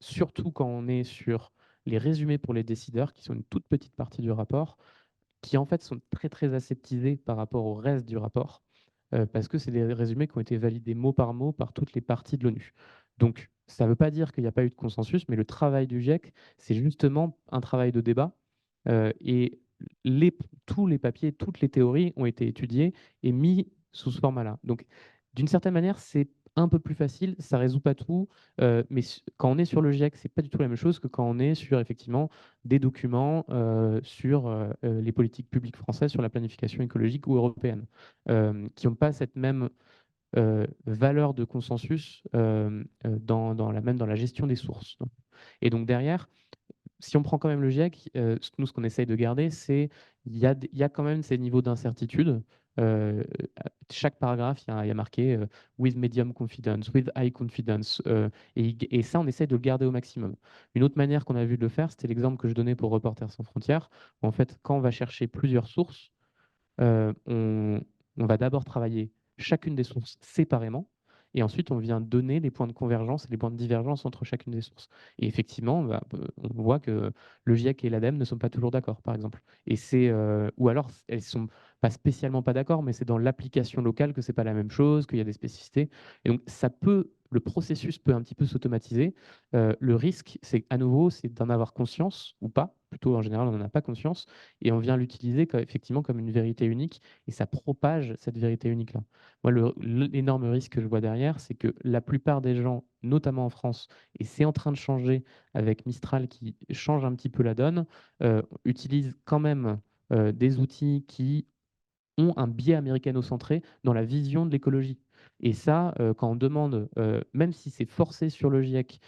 surtout quand on est sur les résumés pour les décideurs, qui sont une toute petite partie du rapport, qui en fait sont très très aseptisés par rapport au reste du rapport, parce que c'est des résumés qui ont été validés mot par mot par toutes les parties de l'ONU. Donc, ça ne veut pas dire qu'il n'y a pas eu de consensus, mais le travail du GIEC, c'est justement un travail de débat. Et tous les papiers, toutes les théories ont été étudiées et mis sous ce format-là. Donc, d'une certaine manière, c'est un peu plus facile, ça ne résout pas tout, mais quand on est sur le GIEC, ce n'est pas du tout la même chose que quand on est sur effectivement des documents sur les politiques publiques françaises, sur la planification écologique ou européenne, qui n'ont pas cette même valeur de consensus même dans la gestion des sources. Et donc derrière, si on prend quand même le GIEC, nous, ce qu'on essaye de garder, c'est il y a quand même ces niveaux d'incertitude. Chaque paragraphe, il y a marqué with medium confidence, with high confidence. Et ça, on essaye de le garder au maximum. Une autre manière qu'on a vu de le faire, c'était l'exemple que je donnais pour Reporters sans frontières. En fait, quand on va chercher plusieurs sources, on va d'abord travailler chacune des sources séparément, et ensuite on vient donner les points de convergence et les points de divergence entre chacune des sources. Et effectivement, on voit que le GIEC et l'ADEME ne sont pas toujours d'accord, par exemple. Ou alors elles ne sont pas spécialement pas d'accord, mais c'est dans l'application locale que c'est pas la même chose, qu'il y a des spécificités. Et donc le processus peut un petit peu s'automatiser. Le risque, c'est à nouveau, c'est d'en avoir conscience ou pas. Plutôt, en général, on n'en a pas conscience et on vient l'utiliser effectivement comme une vérité unique et ça propage cette vérité unique-là. Moi, l'énorme risque que je vois derrière, c'est que la plupart des gens, notamment en France, et c'est en train de changer avec Mistral qui change un petit peu la donne, utilisent quand même des outils qui ont un biais américano-centré dans la vision de l'écologie. Et ça, quand on demande, même si c'est forcé sur le GIEC,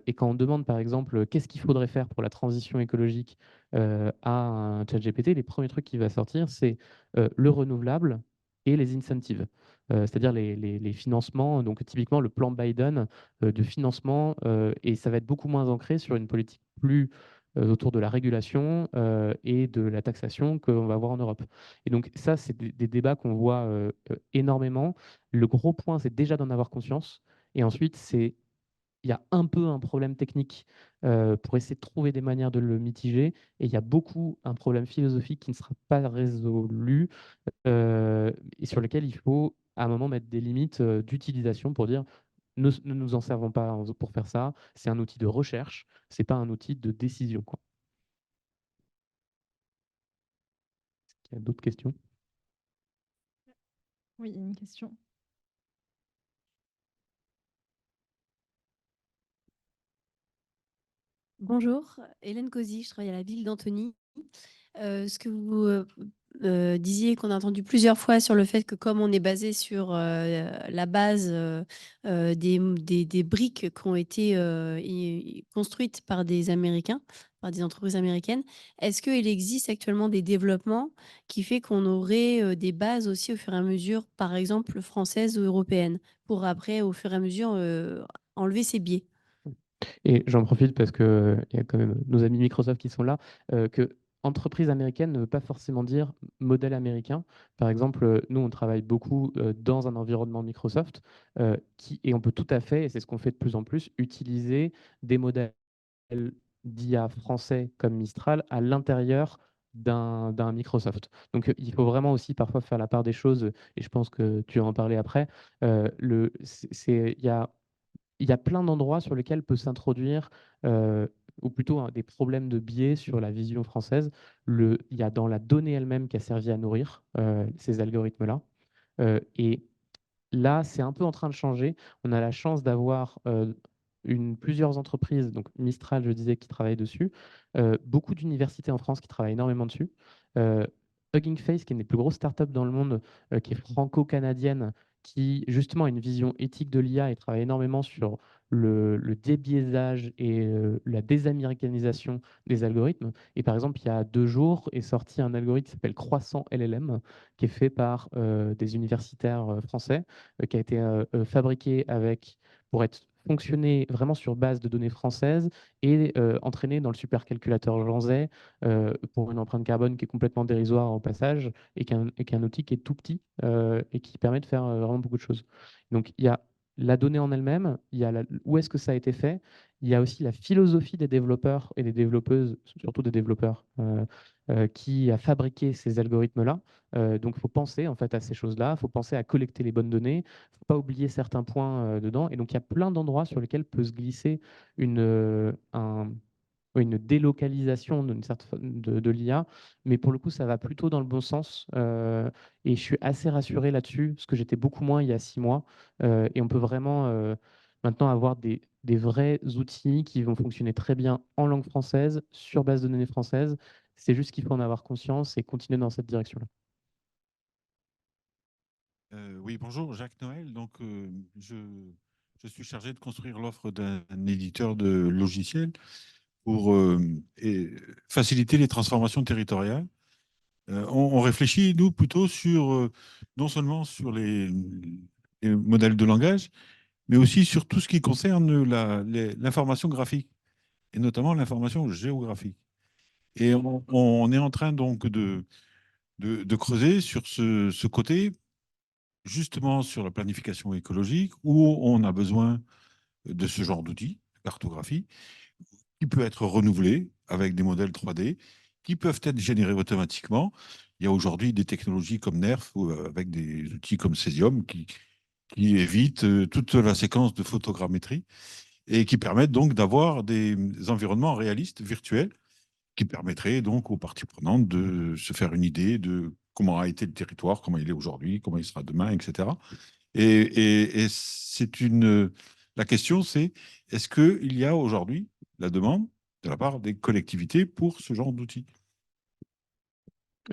et quand on demande par exemple qu'est-ce qu'il faudrait faire pour la transition écologique à un ChatGPT, les premiers trucs qui va sortir, c'est le renouvelable et les incentives, c'est-à-dire les financements, donc typiquement le plan Biden de financement, et ça va être beaucoup moins ancré sur une politique plus autour de la régulation et de la taxation qu'on va voir en Europe. Et donc ça, c'est des débats qu'on voit énormément. Le gros point, c'est déjà d'en avoir conscience. Et ensuite, il y a un peu un problème technique pour essayer de trouver des manières de le mitiger. Et il y a beaucoup un problème philosophique qui ne sera pas résolu et sur lequel il faut à un moment mettre des limites d'utilisation pour dire ne nous en servons pas pour faire ça. C'est un outil de recherche, c'est pas un outil de décision, quoi. Il y a d'autres questions? Oui, il y a une question. Bonjour, Hélène Cosy, je travaille à la ville d'Antony. Ce que vous disiez qu'on a entendu plusieurs fois sur le fait que comme on est basé sur la base des briques qui ont été construites par des Américains, par des entreprises américaines, est-ce qu'il existe actuellement des développements qui fait qu'on aurait des bases aussi au fur et à mesure, par exemple françaises ou européennes, pour après, au fur et à mesure, enlever ces biais? Et j'en profite parce qu'il y a quand même nos amis Microsoft qui sont là, que entreprise américaine ne veut pas forcément dire modèle américain. Par exemple, nous, on travaille beaucoup dans un environnement Microsoft et on peut tout à fait, et c'est ce qu'on fait de plus en plus, utiliser des modèles d'IA français comme Mistral à l'intérieur d'un Microsoft. Donc, il faut vraiment aussi parfois faire la part des choses, et je pense que tu vas en parler après. Il y a plein d'endroits sur lesquels peut s'introduire, ou plutôt des problèmes de biais sur la vision française. Il y a dans la donnée elle-même qui a servi à nourrir ces algorithmes-là. Et là, c'est un peu en train de changer. On a la chance d'avoir plusieurs entreprises, donc Mistral, je disais, qui travaillent dessus, beaucoup d'universités en France qui travaillent énormément dessus. Hugging Face, qui est une des plus grosses startups dans le monde, qui est franco-canadienne, qui justement a une vision éthique de l'IA et travaille énormément sur le débiaisage et la désaméricanisation des algorithmes. Et par exemple, il y a 2 jours est sorti un algorithme qui s'appelle Croissant LLM, qui est fait par des universitaires français, qui a été fabriqué pour être fonctionner vraiment sur base de données françaises et entraîné dans le supercalculateur Jean Zay pour une empreinte carbone qui est complètement dérisoire au passage et qui est un outil qui est tout petit et qui permet de faire vraiment beaucoup de choses. Donc il y a la donnée en elle-même, il y a où est-ce que ça a été fait, il y a aussi la philosophie des développeurs et des développeuses, surtout des développeurs, qui a fabriqué ces algorithmes-là. Donc, il faut penser en fait à ces choses-là, il faut penser à collecter les bonnes données, il ne faut pas oublier certains points dedans. Et donc, il y a plein d'endroits sur lesquels peut se glisser une délocalisation de l'IA, mais pour le coup, ça va plutôt dans le bon sens. Et je suis assez rassuré là-dessus, parce que j'étais beaucoup moins il y a 6 mois. Et on peut vraiment maintenant avoir des vrais outils qui vont fonctionner très bien en langue française, sur base de données françaises. C'est juste qu'il faut en avoir conscience et continuer dans cette direction-là. Oui, bonjour, Jacques Noël. Donc, je suis chargé de construire l'offre d'un éditeur de logiciels pour faciliter les transformations territoriales. On réfléchit, nous, plutôt sur, non seulement sur les modèles de langage, mais aussi sur tout ce qui concerne l'information graphique, et notamment l'information géographique. Et on est en train donc de creuser sur ce côté, justement sur la planification écologique, où on a besoin de ce genre d'outils, de cartographie, qui peut être renouvelé avec des modèles 3D, qui peuvent être générés automatiquement. Il y a aujourd'hui des technologies comme NERF, avec des outils comme Cesium, qui évitent toute la séquence de photogrammétrie et qui permettent donc d'avoir des environnements réalistes, virtuels, qui permettraient donc aux parties prenantes de se faire une idée de comment a été le territoire, comment il est aujourd'hui, comment il sera demain, etc. Et la question, c'est est-ce qu'il y a aujourd'hui la demande de la part des collectivités pour ce genre d'outils?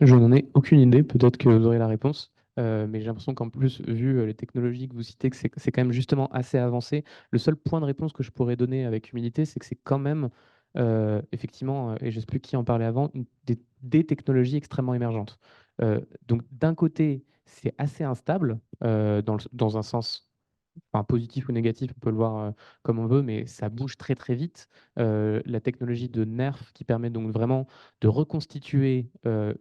Je n'en ai aucune idée, peut-être que vous aurez la réponse. Mais j'ai l'impression qu'en plus, vu les technologies que vous citez, que c'est quand même justement assez avancé. Le seul point de réponse que je pourrais donner avec humilité, c'est que c'est quand même, effectivement, et je ne sais plus qui en parlait avant, des technologies extrêmement émergentes. Donc d'un côté, c'est assez instable dans un sens positif ou négatif, on peut le voir comme on veut, mais ça bouge très très vite. La technologie de NERF qui permet donc vraiment de reconstituer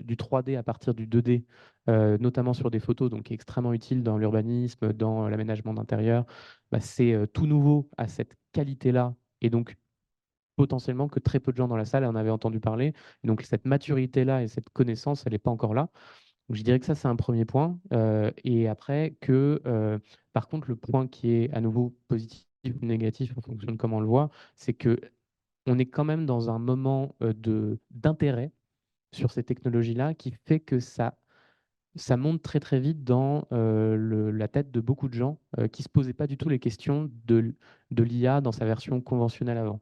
du 3D à partir du 2D, notamment sur des photos, donc qui est extrêmement utile dans l'urbanisme, dans l'aménagement d'intérieur, bah, c'est tout nouveau à cette qualité-là, et donc potentiellement que très peu de gens dans la salle en avaient entendu parler. Et donc cette maturité-là et cette connaissance, elle n'est pas encore là. Donc, je dirais que ça, c'est un premier point. Et après, par contre, le point qui est à nouveau positif ou négatif en fonction de comment on le voit, c'est que on est quand même dans un moment d'intérêt sur ces technologies-là qui fait que ça monte très très vite dans la tête de beaucoup de gens qui ne se posaient pas du tout les questions de l'IA dans sa version conventionnelle avant.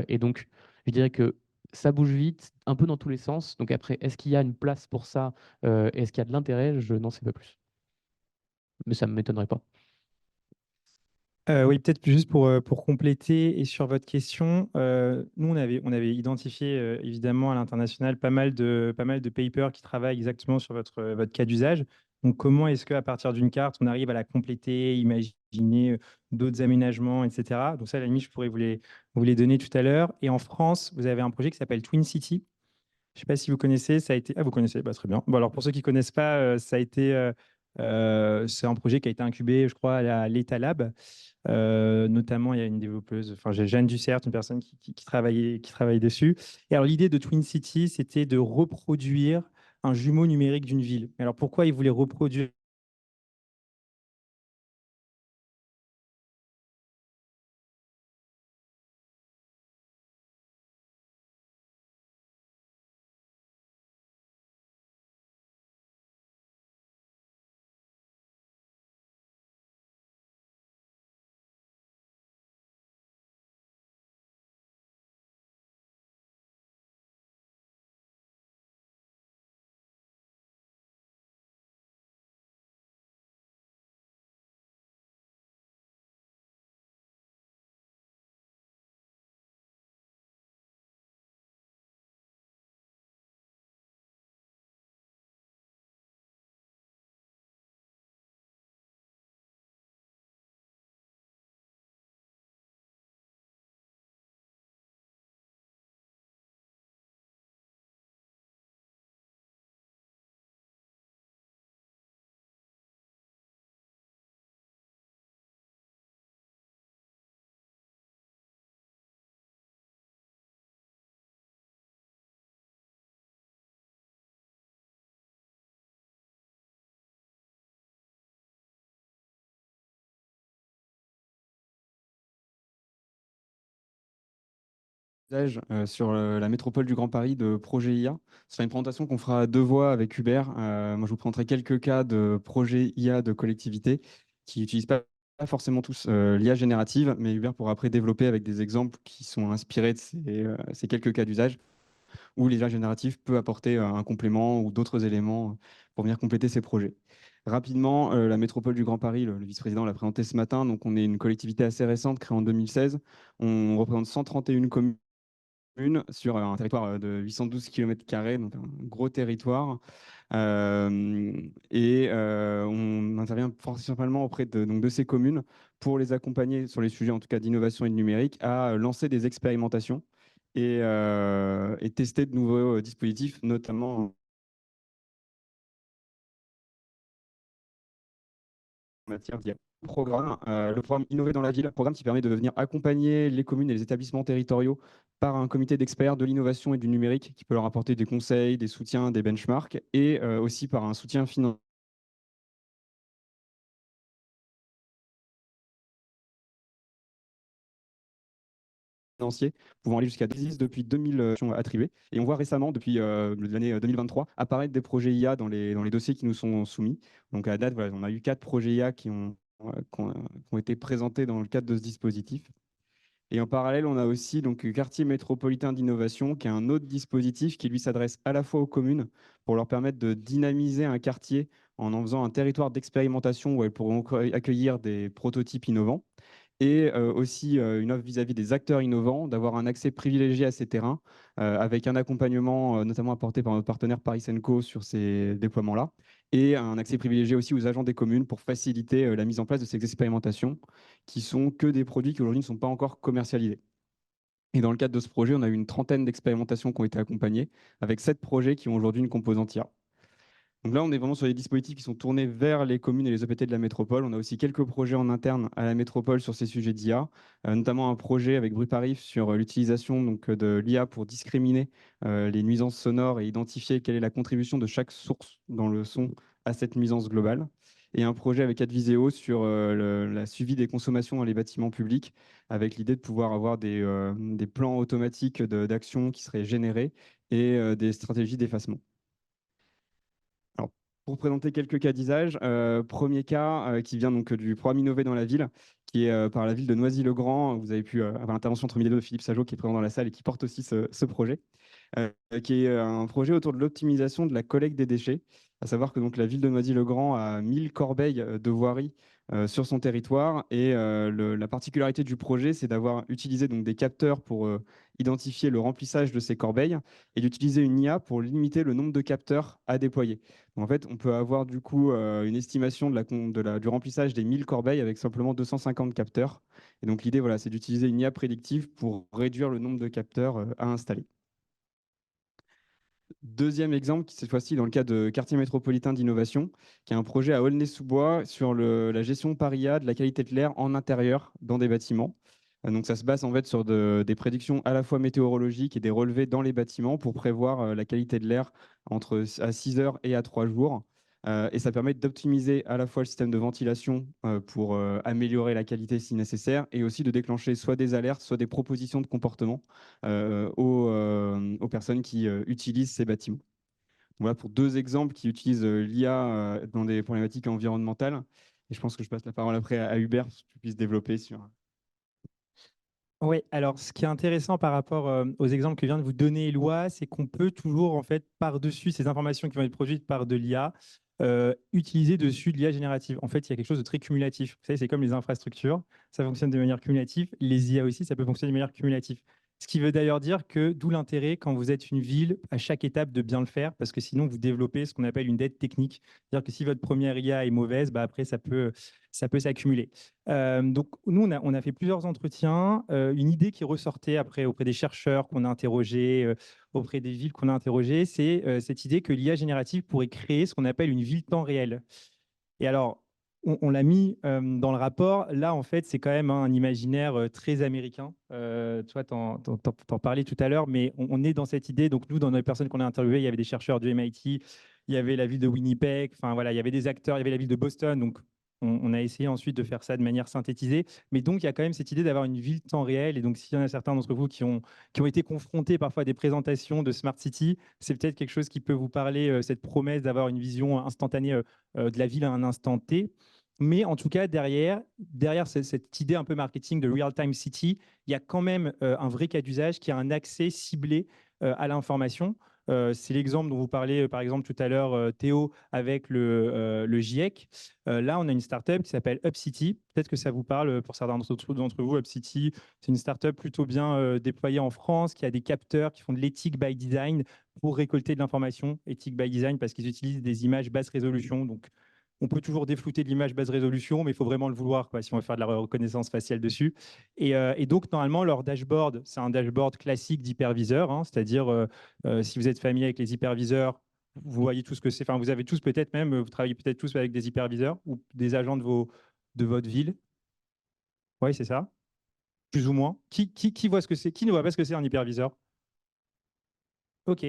Et donc, je dirais que ça bouge vite, un peu dans tous les sens. Donc après, est-ce qu'il y a une place pour ça? Est-ce qu'il y a de l'intérêt? Je n'en sais pas plus. Mais ça ne m'étonnerait pas. Oui, peut-être juste pour compléter et sur votre question, nous, on avait identifié évidemment à l'international pas mal de papers qui travaillent exactement sur votre cas d'usage. Donc, comment est-ce qu'à partir d'une carte, on arrive à la compléter, imaginer d'autres aménagements, etc. Donc, ça, à la limite, je pourrais vous les donner tout à l'heure. Et en France, vous avez un projet qui s'appelle Twin City. Je ne sais pas si vous connaissez, ça a été. Ah, vous connaissez, bah, très bien. Bon, alors, pour ceux qui ne connaissent pas, ça a été. C'est un projet qui a été incubé, je crois, à l'État Lab. Notamment, il y a une développeuse, enfin, j'ai Jeanne Dussert, une personne qui travaille dessus. Et alors, l'idée de Twin City, c'était de reproduire un jumeau numérique d'une ville. Alors, pourquoi ils voulaient reproduire sur la métropole du Grand Paris de projet IA. Ce sera une présentation qu'on fera à deux voix avec Hubert. Moi, je vous présenterai quelques cas de projets IA de collectivités qui n'utilisent pas forcément tous l'IA générative, mais Hubert pourra après développer avec des exemples qui sont inspirés de ces quelques cas d'usage où l'IA générative peut apporter un complément ou d'autres éléments pour venir compléter ces projets. Rapidement, la métropole du Grand Paris, le vice-président l'a présenté ce matin, donc on est une collectivité assez récente, créée en 2016. On représente 131 communes sur un territoire de 812 km², donc un gros territoire. On intervient principalement auprès de ces communes pour les accompagner sur les sujets, en tout cas d'innovation et de numérique, à lancer des expérimentations et tester de nouveaux dispositifs, notamment en matière d'IA. Le programme Innover dans la ville, programme qui permet de venir accompagner les communes et les établissements territoriaux par un comité d'experts de l'innovation et du numérique qui peut leur apporter des conseils, des soutiens, des benchmarks et aussi par un soutien financier pouvant aller jusqu'à 10 depuis 2000 attribués. Et on voit récemment, depuis l'année 2023, apparaître des projets IA dans les dossiers qui nous sont soumis. Donc à date, voilà, on a eu 4 projets IA qui ont été présentés dans le cadre de ce dispositif. Et en parallèle, on a aussi donc Quartier métropolitain d'innovation, qui est un autre dispositif qui lui s'adresse à la fois aux communes pour leur permettre de dynamiser un quartier en faisant un territoire d'expérimentation où elles pourront accueillir des prototypes innovants. Et aussi une offre vis-à-vis des acteurs innovants, d'avoir un accès privilégié à ces terrains, avec un accompagnement notamment apporté par notre partenaire Paris Senco sur ces déploiements-là, et un accès privilégié aussi aux agents des communes pour faciliter la mise en place de ces expérimentations, qui sont que des produits qui aujourd'hui ne sont pas encore commercialisés. Et dans le cadre de ce projet, on a eu une trentaine d'expérimentations qui ont été accompagnées, avec 7 projets qui ont aujourd'hui une composante IA. Donc là, on est vraiment sur des dispositifs qui sont tournés vers les communes et les EPT de la métropole. On a aussi quelques projets en interne à la métropole sur ces sujets d'IA, notamment un projet avec Bruparif sur l'utilisation de l'IA pour discriminer les nuisances sonores et identifier quelle est la contribution de chaque source dans le son à cette nuisance globale. Et un projet avec Adviseo sur la suivi des consommations dans les bâtiments publics, avec l'idée de pouvoir avoir des plans automatiques d'action qui seraient générés et des stratégies d'effacement. Alors, pour présenter quelques cas d'usage, premier cas qui vient donc du programme Innover dans la ville, qui est par la ville de Noisy-le-Grand. Vous avez pu avoir l'intervention entre midi et deux de Philippe Sajot, qui est présent dans la salle et qui porte aussi ce projet, qui est un projet autour de l'optimisation de la collecte des déchets. À savoir que donc, la ville de Noisy-le-Grand a 1000 corbeilles de voirie sur son territoire. Et la particularité du projet, c'est d'avoir utilisé donc, des capteurs pour identifier le remplissage de ces corbeilles et d'utiliser une IA pour limiter le nombre de capteurs à déployer. Donc, en fait, on peut avoir du coup une estimation du remplissage des 1000 corbeilles avec simplement 250 capteurs. Et donc l'idée, voilà, c'est d'utiliser une IA prédictive pour réduire le nombre de capteurs à installer. Deuxième exemple, qui cette fois-ci dans le cas de Quartier métropolitain d'innovation, qui est un projet à Aulnay-sous-Bois sur la gestion par IA de la qualité de l'air en intérieur dans des bâtiments. Donc ça se base en fait sur des prédictions à la fois météorologiques et des relevés dans les bâtiments pour prévoir la qualité de l'air à 6 heures et à 3 jours. Et ça permet d'optimiser à la fois le système de ventilation pour améliorer la qualité si nécessaire, et aussi de déclencher soit des alertes, soit des propositions de comportement aux personnes qui utilisent ces bâtiments. Voilà pour 2 exemples qui utilisent l'IA dans des problématiques environnementales. Et je pense que je passe la parole après à Hubert pour que tu puisses développer sur... Oui, alors ce qui est intéressant par rapport aux exemples que vient de vous donner Éloi, c'est qu'on peut toujours, en fait, par-dessus ces informations qui vont être produites par de l'IA, utiliser dessus de l'IA générative. En fait, il y a quelque chose de très cumulatif. Vous savez, c'est comme les infrastructures, ça fonctionne de manière cumulative. Les IA aussi, ça peut fonctionner de manière cumulative. Ce qui veut d'ailleurs dire que d'où l'intérêt, quand vous êtes une ville, à chaque étape, de bien le faire, parce que sinon, vous développez ce qu'on appelle une dette technique. C'est-à-dire que si votre première IA est mauvaise, bah après, ça peut s'accumuler. Donc, nous, on a fait plusieurs entretiens. Une idée qui ressortait après auprès des chercheurs qu'on a interrogés, auprès des villes qu'on a interrogées, c'est cette idée que l'IA générative pourrait créer ce qu'on appelle une ville temps réel. Et alors, on l'a mis dans le rapport. Là, en fait, c'est quand même un imaginaire très américain. Toi, t'en parlais tout à l'heure, mais on est dans cette idée. Donc, nous, dans les personnes qu'on a interviewées, il y avait des chercheurs du MIT, il y avait la ville de Winnipeg, enfin voilà, il y avait des acteurs, il y avait la ville de Boston. Donc, On a essayé ensuite de faire ça de manière synthétisée. Mais donc, il y a quand même cette idée d'avoir une ville temps réel. Et donc, s'il y en a certains d'entre vous qui ont été confrontés parfois à des présentations de Smart City, c'est peut-être quelque chose qui peut vous parler, cette promesse d'avoir une vision instantanée de la ville à un instant T. Mais en tout cas, derrière cette idée un peu marketing de real-time city, il y a quand même un vrai cas d'usage qui a un accès ciblé à l'information. C'est l'exemple dont vous parlez, par exemple, tout à l'heure, Théo, avec le GIEC. Là, on a une startup qui s'appelle UpCity. Peut-être que ça vous parle pour certains d'entre vous. UpCity, c'est une startup plutôt bien déployée en France, qui a des capteurs, qui font de l'éthique by design pour récolter de l'information. Éthique by design parce qu'ils utilisent des images basse résolution. Donc, on peut toujours déflouter de l'image basse résolution, mais il faut vraiment le vouloir si on veut faire de la reconnaissance faciale dessus. Et donc, normalement, leur dashboard, c'est un dashboard classique d'hyperviseur, hein, c'est-à-dire, si vous êtes familier avec les hyperviseurs, vous voyez tout ce que c'est. Enfin, vous avez tous peut-être même, vous travaillez peut-être tous avec des hyperviseurs ou des agents de votre ville. Oui, c'est ça. Plus ou moins. Qui voit ce que c'est? Qui ne voit pas ce que c'est un hyperviseur? Ok.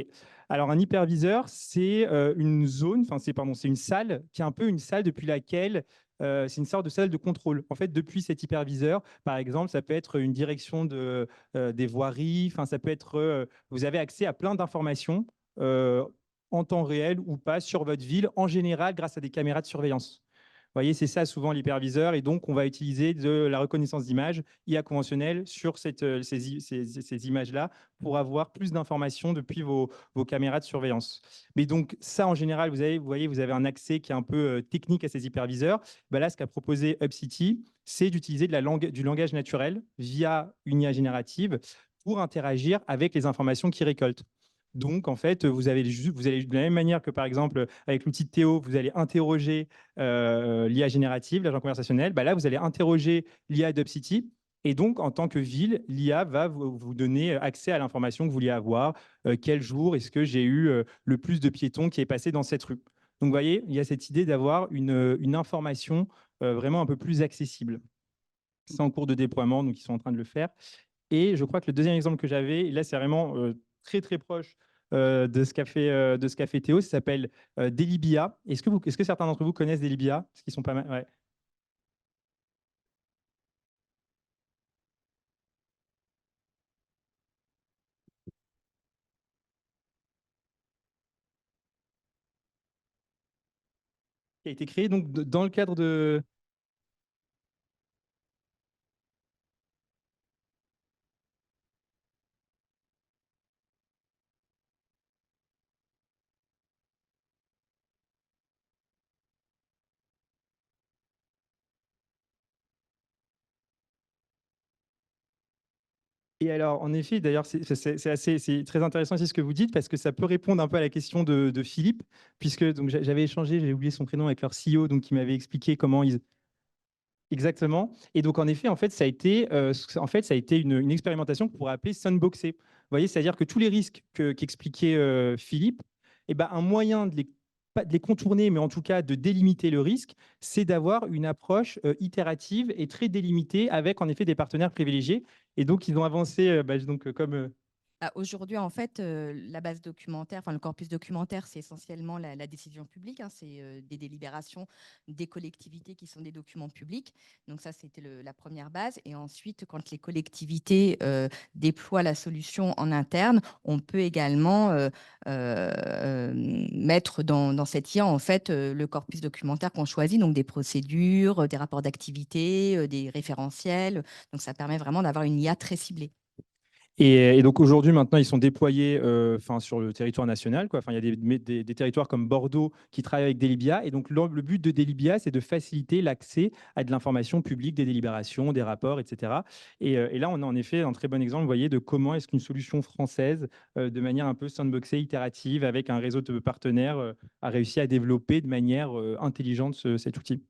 Alors, un hyperviseur, c'est une zone, enfin, c'est une salle qui est un peu une salle depuis laquelle c'est une sorte de salle de contrôle. En fait, depuis cet hyperviseur, par exemple, ça peut être une direction des voiries, enfin, ça peut être, vous avez accès à plein d'informations en temps réel ou pas sur votre ville, en général, grâce à des caméras de surveillance. Vous voyez, c'est ça souvent l'hyperviseur. Et donc, on va utiliser de la reconnaissance d'images IA conventionnelle sur ces images-là pour avoir plus d'informations depuis vos caméras de surveillance. Mais donc, ça, en général, vous voyez, vous avez un accès qui est un peu technique à ces hyperviseurs. Ben là, ce qu'a proposé UpCity, c'est d'utiliser du langage naturel via une IA générative pour interagir avec les informations qu'ils récoltent. Donc, en fait, vous allez de la même manière que, par exemple, avec l'outil de Théo, vous allez interroger l'IA générative, l'agent conversationnel. Bah là, vous allez interroger l'IA d'UpCity. Et donc, en tant que ville, l'IA va vous donner accès à l'information que vous vouliez avoir. Quel jour est-ce que j'ai eu le plus de piétons qui est passé dans cette rue? Donc, vous voyez, il y a cette idée d'avoir une information vraiment un peu plus accessible. C'est en cours de déploiement, donc ils sont en train de le faire. Et je crois que le deuxième exemple que j'avais, et là, c'est vraiment très, très proche de ce qu'a fait Théo, ça s'appelle Delibia. Est-ce que certains d'entre vous connaissent Delibia? Parce qu'ils sont pas mal. Ouais. Qui a été créé donc dans le cadre de. Et alors, en effet, d'ailleurs, c'est très intéressant aussi ce que vous dites, parce que ça peut répondre un peu à la question de Philippe, puisque j'avais échangé, j'ai oublié son prénom, avec leur CEO, donc qui m'avait expliqué comment ils. Exactement. Et donc, en effet, ça a été une expérimentation qu'on pourrait appeler sandboxer. Vous voyez, c'est-à-dire que tous les risques qu'expliquait Philippe, eh ben, un moyen pas de les contourner, mais en tout cas de délimiter le risque, c'est d'avoir une approche itérative et très délimitée avec, en effet, des partenaires privilégiés. Et donc, ils ont avancé, comme. Aujourd'hui, en fait, la base documentaire, enfin le corpus documentaire, c'est essentiellement la décision publique, hein, c'est des délibérations des collectivités qui sont des documents publics. Donc ça, c'était la première base. Et ensuite, quand les collectivités déploient la solution en interne, on peut également mettre dans cette IA, en fait, le corpus documentaire qu'on choisit, donc des procédures, des rapports d'activité, des référentiels. Donc ça permet vraiment d'avoir une IA très ciblée. Et donc aujourd'hui, maintenant, ils sont déployés sur le territoire national, quoi. Enfin, il y a des territoires comme Bordeaux qui travaillent avec Delibia. Et donc, le but de Delibia, c'est de faciliter l'accès à de l'information publique, des délibérations, des rapports, etc. Et là, on a en effet un très bon exemple, vous voyez, de comment est-ce qu'une solution française, de manière un peu sandboxée, itérative, avec un réseau de partenaires, a réussi à développer de manière intelligente cet outil.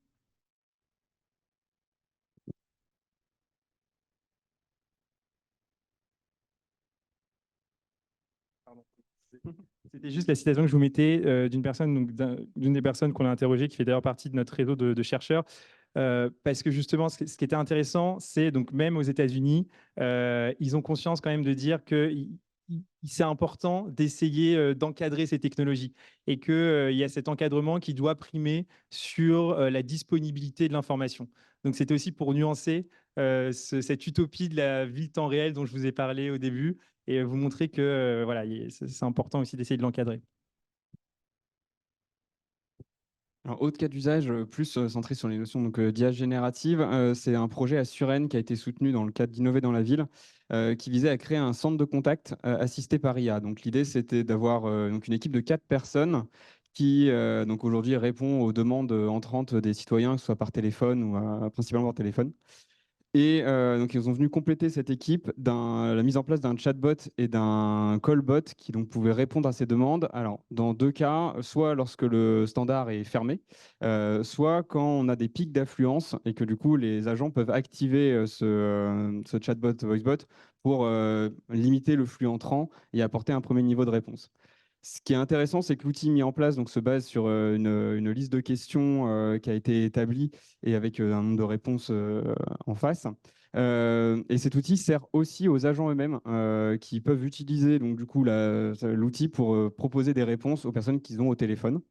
C'était juste la citation que je vous mettais d'une personne, donc d'une des personnes qu'on a interrogées, qui fait d'ailleurs partie de notre réseau de chercheurs. Parce que justement, ce qui était intéressant, c'est donc même aux États-Unis, ils ont conscience quand même de dire qu'ils c'est important d'essayer d'encadrer ces technologies et qu'il y a cet encadrement qui doit primer sur la disponibilité de l'information. Donc, c'était aussi pour nuancer cette utopie de la vie temps réel dont je vous ai parlé au début et vous montrer que voilà, c'est important aussi d'essayer de l'encadrer. Alors, autre cas d'usage, plus centré sur les notions d'IA générative, c'est un projet à Suresnes qui a été soutenu dans le cadre d'Innover dans la ville, qui visait à créer un centre de contact assisté par IA. Donc, l'idée, c'était d'avoir donc une équipe de 4 personnes qui, donc aujourd'hui, répond aux demandes entrantes des citoyens, que ce soit par téléphone ou principalement par téléphone. Et donc, ils ont venu compléter cette équipe la mise en place d'un chatbot et d'un callbot qui donc pouvait répondre à ces demandes. Alors, dans 2 cas, soit lorsque le standard est fermé, soit quand on a des pics d'affluence et que du coup, les agents peuvent activer ce chatbot, voicebot, pour limiter le flux entrant et apporter un premier niveau de réponse. Ce qui est intéressant, c'est que l'outil mis en place donc, se base sur une liste de questions qui a été établie et avec un nombre de réponses en face. Et cet outil sert aussi aux agents eux-mêmes qui peuvent utiliser donc, du coup, l'outil pour proposer des réponses aux personnes qu'ils ont au téléphone.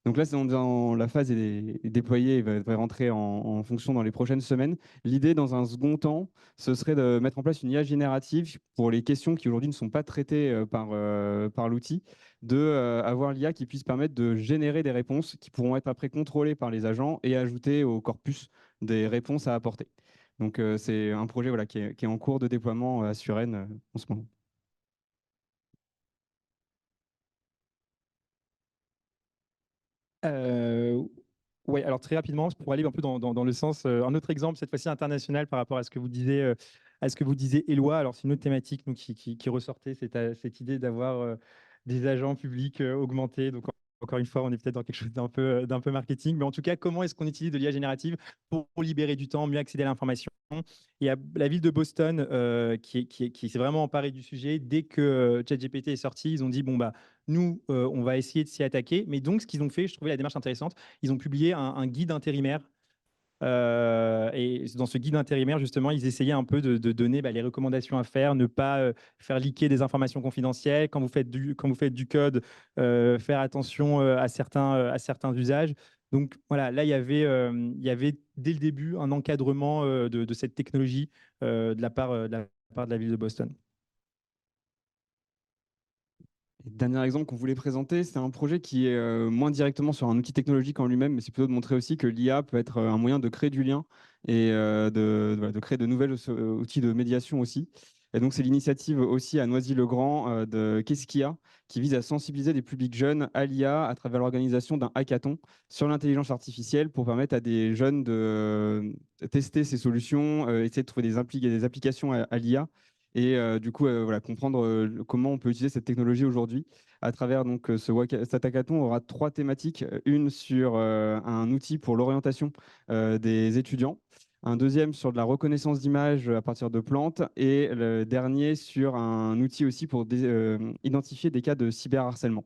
Donc là, c'est dans la phase est déployée et va rentrer en fonction dans les prochaines semaines. L'idée, dans un second temps, ce serait de mettre en place une IA générative pour les questions qui aujourd'hui ne sont pas traitées par l'outil, d'avoir l'IA qui puisse permettre de générer des réponses qui pourront être après contrôlées par les agents et ajoutées au corpus des réponses à apporter. Donc c'est un projet voilà, qui est en cours de déploiement à Suresnes en ce moment. Oui, alors très rapidement, pour aller un peu dans le sens, un autre exemple, cette fois-ci international par rapport à ce que vous disiez, Éloi. Alors, c'est une autre thématique nous, qui ressortait, cette idée d'avoir des agents publics augmentés. Donc, encore une fois, on est peut-être dans quelque chose d'un peu marketing, mais en tout cas, comment est-ce qu'on utilise de l'IA générative pour libérer du temps, mieux accéder à l'information? Il y a la ville de Boston qui s'est vraiment emparée du sujet. Dès que ChatGPT est sorti, ils ont dit, bon, bah, nous, on va essayer de s'y attaquer. Mais donc, ce qu'ils ont fait, je trouvais la démarche intéressante, ils ont publié un guide intérimaire. Et dans ce guide intérimaire, justement, ils essayaient un peu de donner les recommandations à faire, ne pas faire leaker des informations confidentielles. Quand vous faites du code, faire attention à certains usages. Donc voilà, là, il y avait dès le début un encadrement de cette technologie de la part de la ville de Boston. Dernier exemple qu'on voulait présenter, c'est un projet qui est moins directement sur un outil technologique en lui-même, mais c'est plutôt de montrer aussi que l'IA peut être un moyen de créer du lien et de créer de nouvelles outils de médiation aussi. Et donc, c'est l'initiative aussi à Noisy-le-Grand de Qu'est-ce qu'il y a, qui vise à sensibiliser des publics jeunes à l'IA à travers l'organisation d'un hackathon sur l'intelligence artificielle pour permettre à des jeunes de tester ces solutions, essayer de trouver des applications à l'IA et du coup voilà, comprendre comment on peut utiliser cette technologie aujourd'hui. À travers donc, cet hackathon, on aura 3 thématiques. Une sur un outil pour l'orientation des étudiants, un deuxième sur de la reconnaissance d'images à partir de plantes et le dernier sur un outil aussi pour identifier des cas de cyberharcèlement.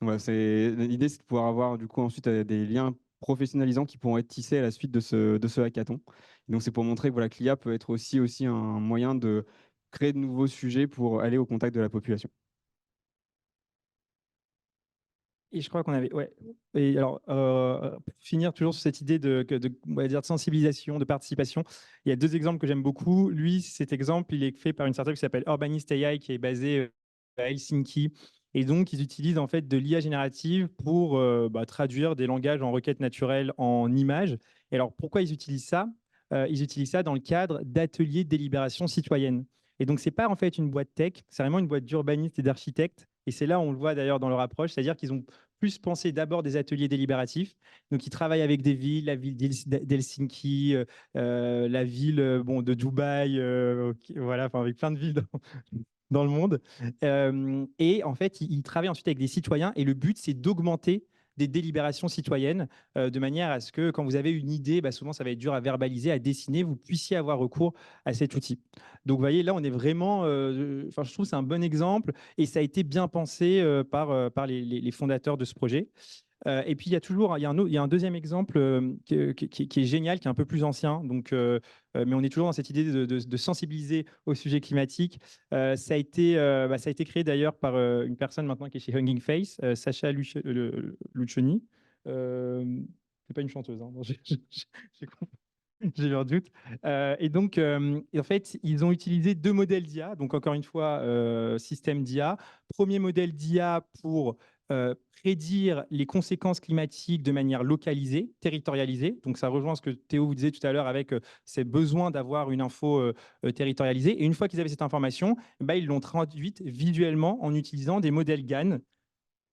Donc, voilà, l'idée, c'est de pouvoir avoir du coup ensuite des liens professionnalisants qui pourront être tissés à la suite de ce hackathon. Donc, c'est pour montrer que, voilà, que l'IA peut être aussi un moyen de créer de nouveaux sujets pour aller au contact de la population. Et je crois qu'on avait. Ouais. Et alors, pour finir toujours sur cette idée on va dire de sensibilisation, de participation, il y a 2 exemples que j'aime beaucoup. Lui, cet exemple, il est fait par une startup qui s'appelle Urbanist AI, qui est basée à Helsinki. Et donc, ils utilisent en fait de l'IA générative pour traduire des langages en requêtes naturelles en images. Et alors, pourquoi ils utilisent ça? Ils utilisent ça dans le cadre d'ateliers de délibération citoyenne. Et donc, ce n'est pas en fait une boîte tech, c'est vraiment une boîte d'urbanistes et d'architectes. Et c'est là où on le voit d'ailleurs dans leur approche, c'est-à-dire qu'ils ont plus pensé d'abord des ateliers délibératifs. Donc, ils travaillent avec des villes, la ville d'Helsinki, la ville de Dubaï, voilà, enfin, avec plein de villes dans le monde. Et en fait, ils travaillent ensuite avec des citoyens et le but, c'est d'augmenter des délibérations citoyennes de manière à ce que quand vous avez une idée, souvent ça va être dur à verbaliser, à dessiner, vous puissiez avoir recours à cet outil. Donc vous voyez, là on est vraiment, je trouve que c'est un bon exemple et ça a été bien pensé par les fondateurs de ce projet. Et puis, il y a toujours il y a un deuxième exemple qui est génial, qui est un peu plus ancien. Donc, mais on est toujours dans cette idée de sensibiliser au sujet climatique. Ça a été créé d'ailleurs par une personne maintenant qui est chez Hugging Face, Sacha Lucioni. C'est pas une chanteuse, hein. J'ai compris. J'ai eu un doute. Et donc, en fait, ils ont utilisé deux modèles d'IA. Donc, encore une fois, système d'IA. Premier modèle d'IA pour prédire les conséquences climatiques de manière localisée, territorialisée. Donc, ça rejoint ce que Théo vous disait tout à l'heure avec ces besoins d'avoir une info territorialisée. Et une fois qu'ils avaient cette information, bah, ils l'ont traduite visuellement en utilisant des modèles GAN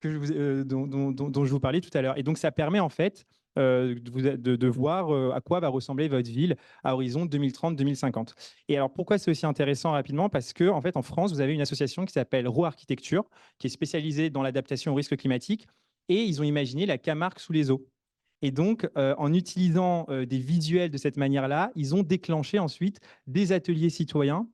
dont je vous parlais tout à l'heure. Et donc, ça permet en fait de voir à quoi va ressembler votre ville à horizon 2030-2050. Et alors, pourquoi c'est aussi intéressant rapidement? Parce que en fait, en France, vous avez une association qui s'appelle Roux Architecture, qui est spécialisée dans l'adaptation aux risques climatiques, et ils ont imaginé la Camargue sous les eaux. Et donc, en utilisant des visuels de cette manière-là, ils ont déclenché ensuite des ateliers citoyens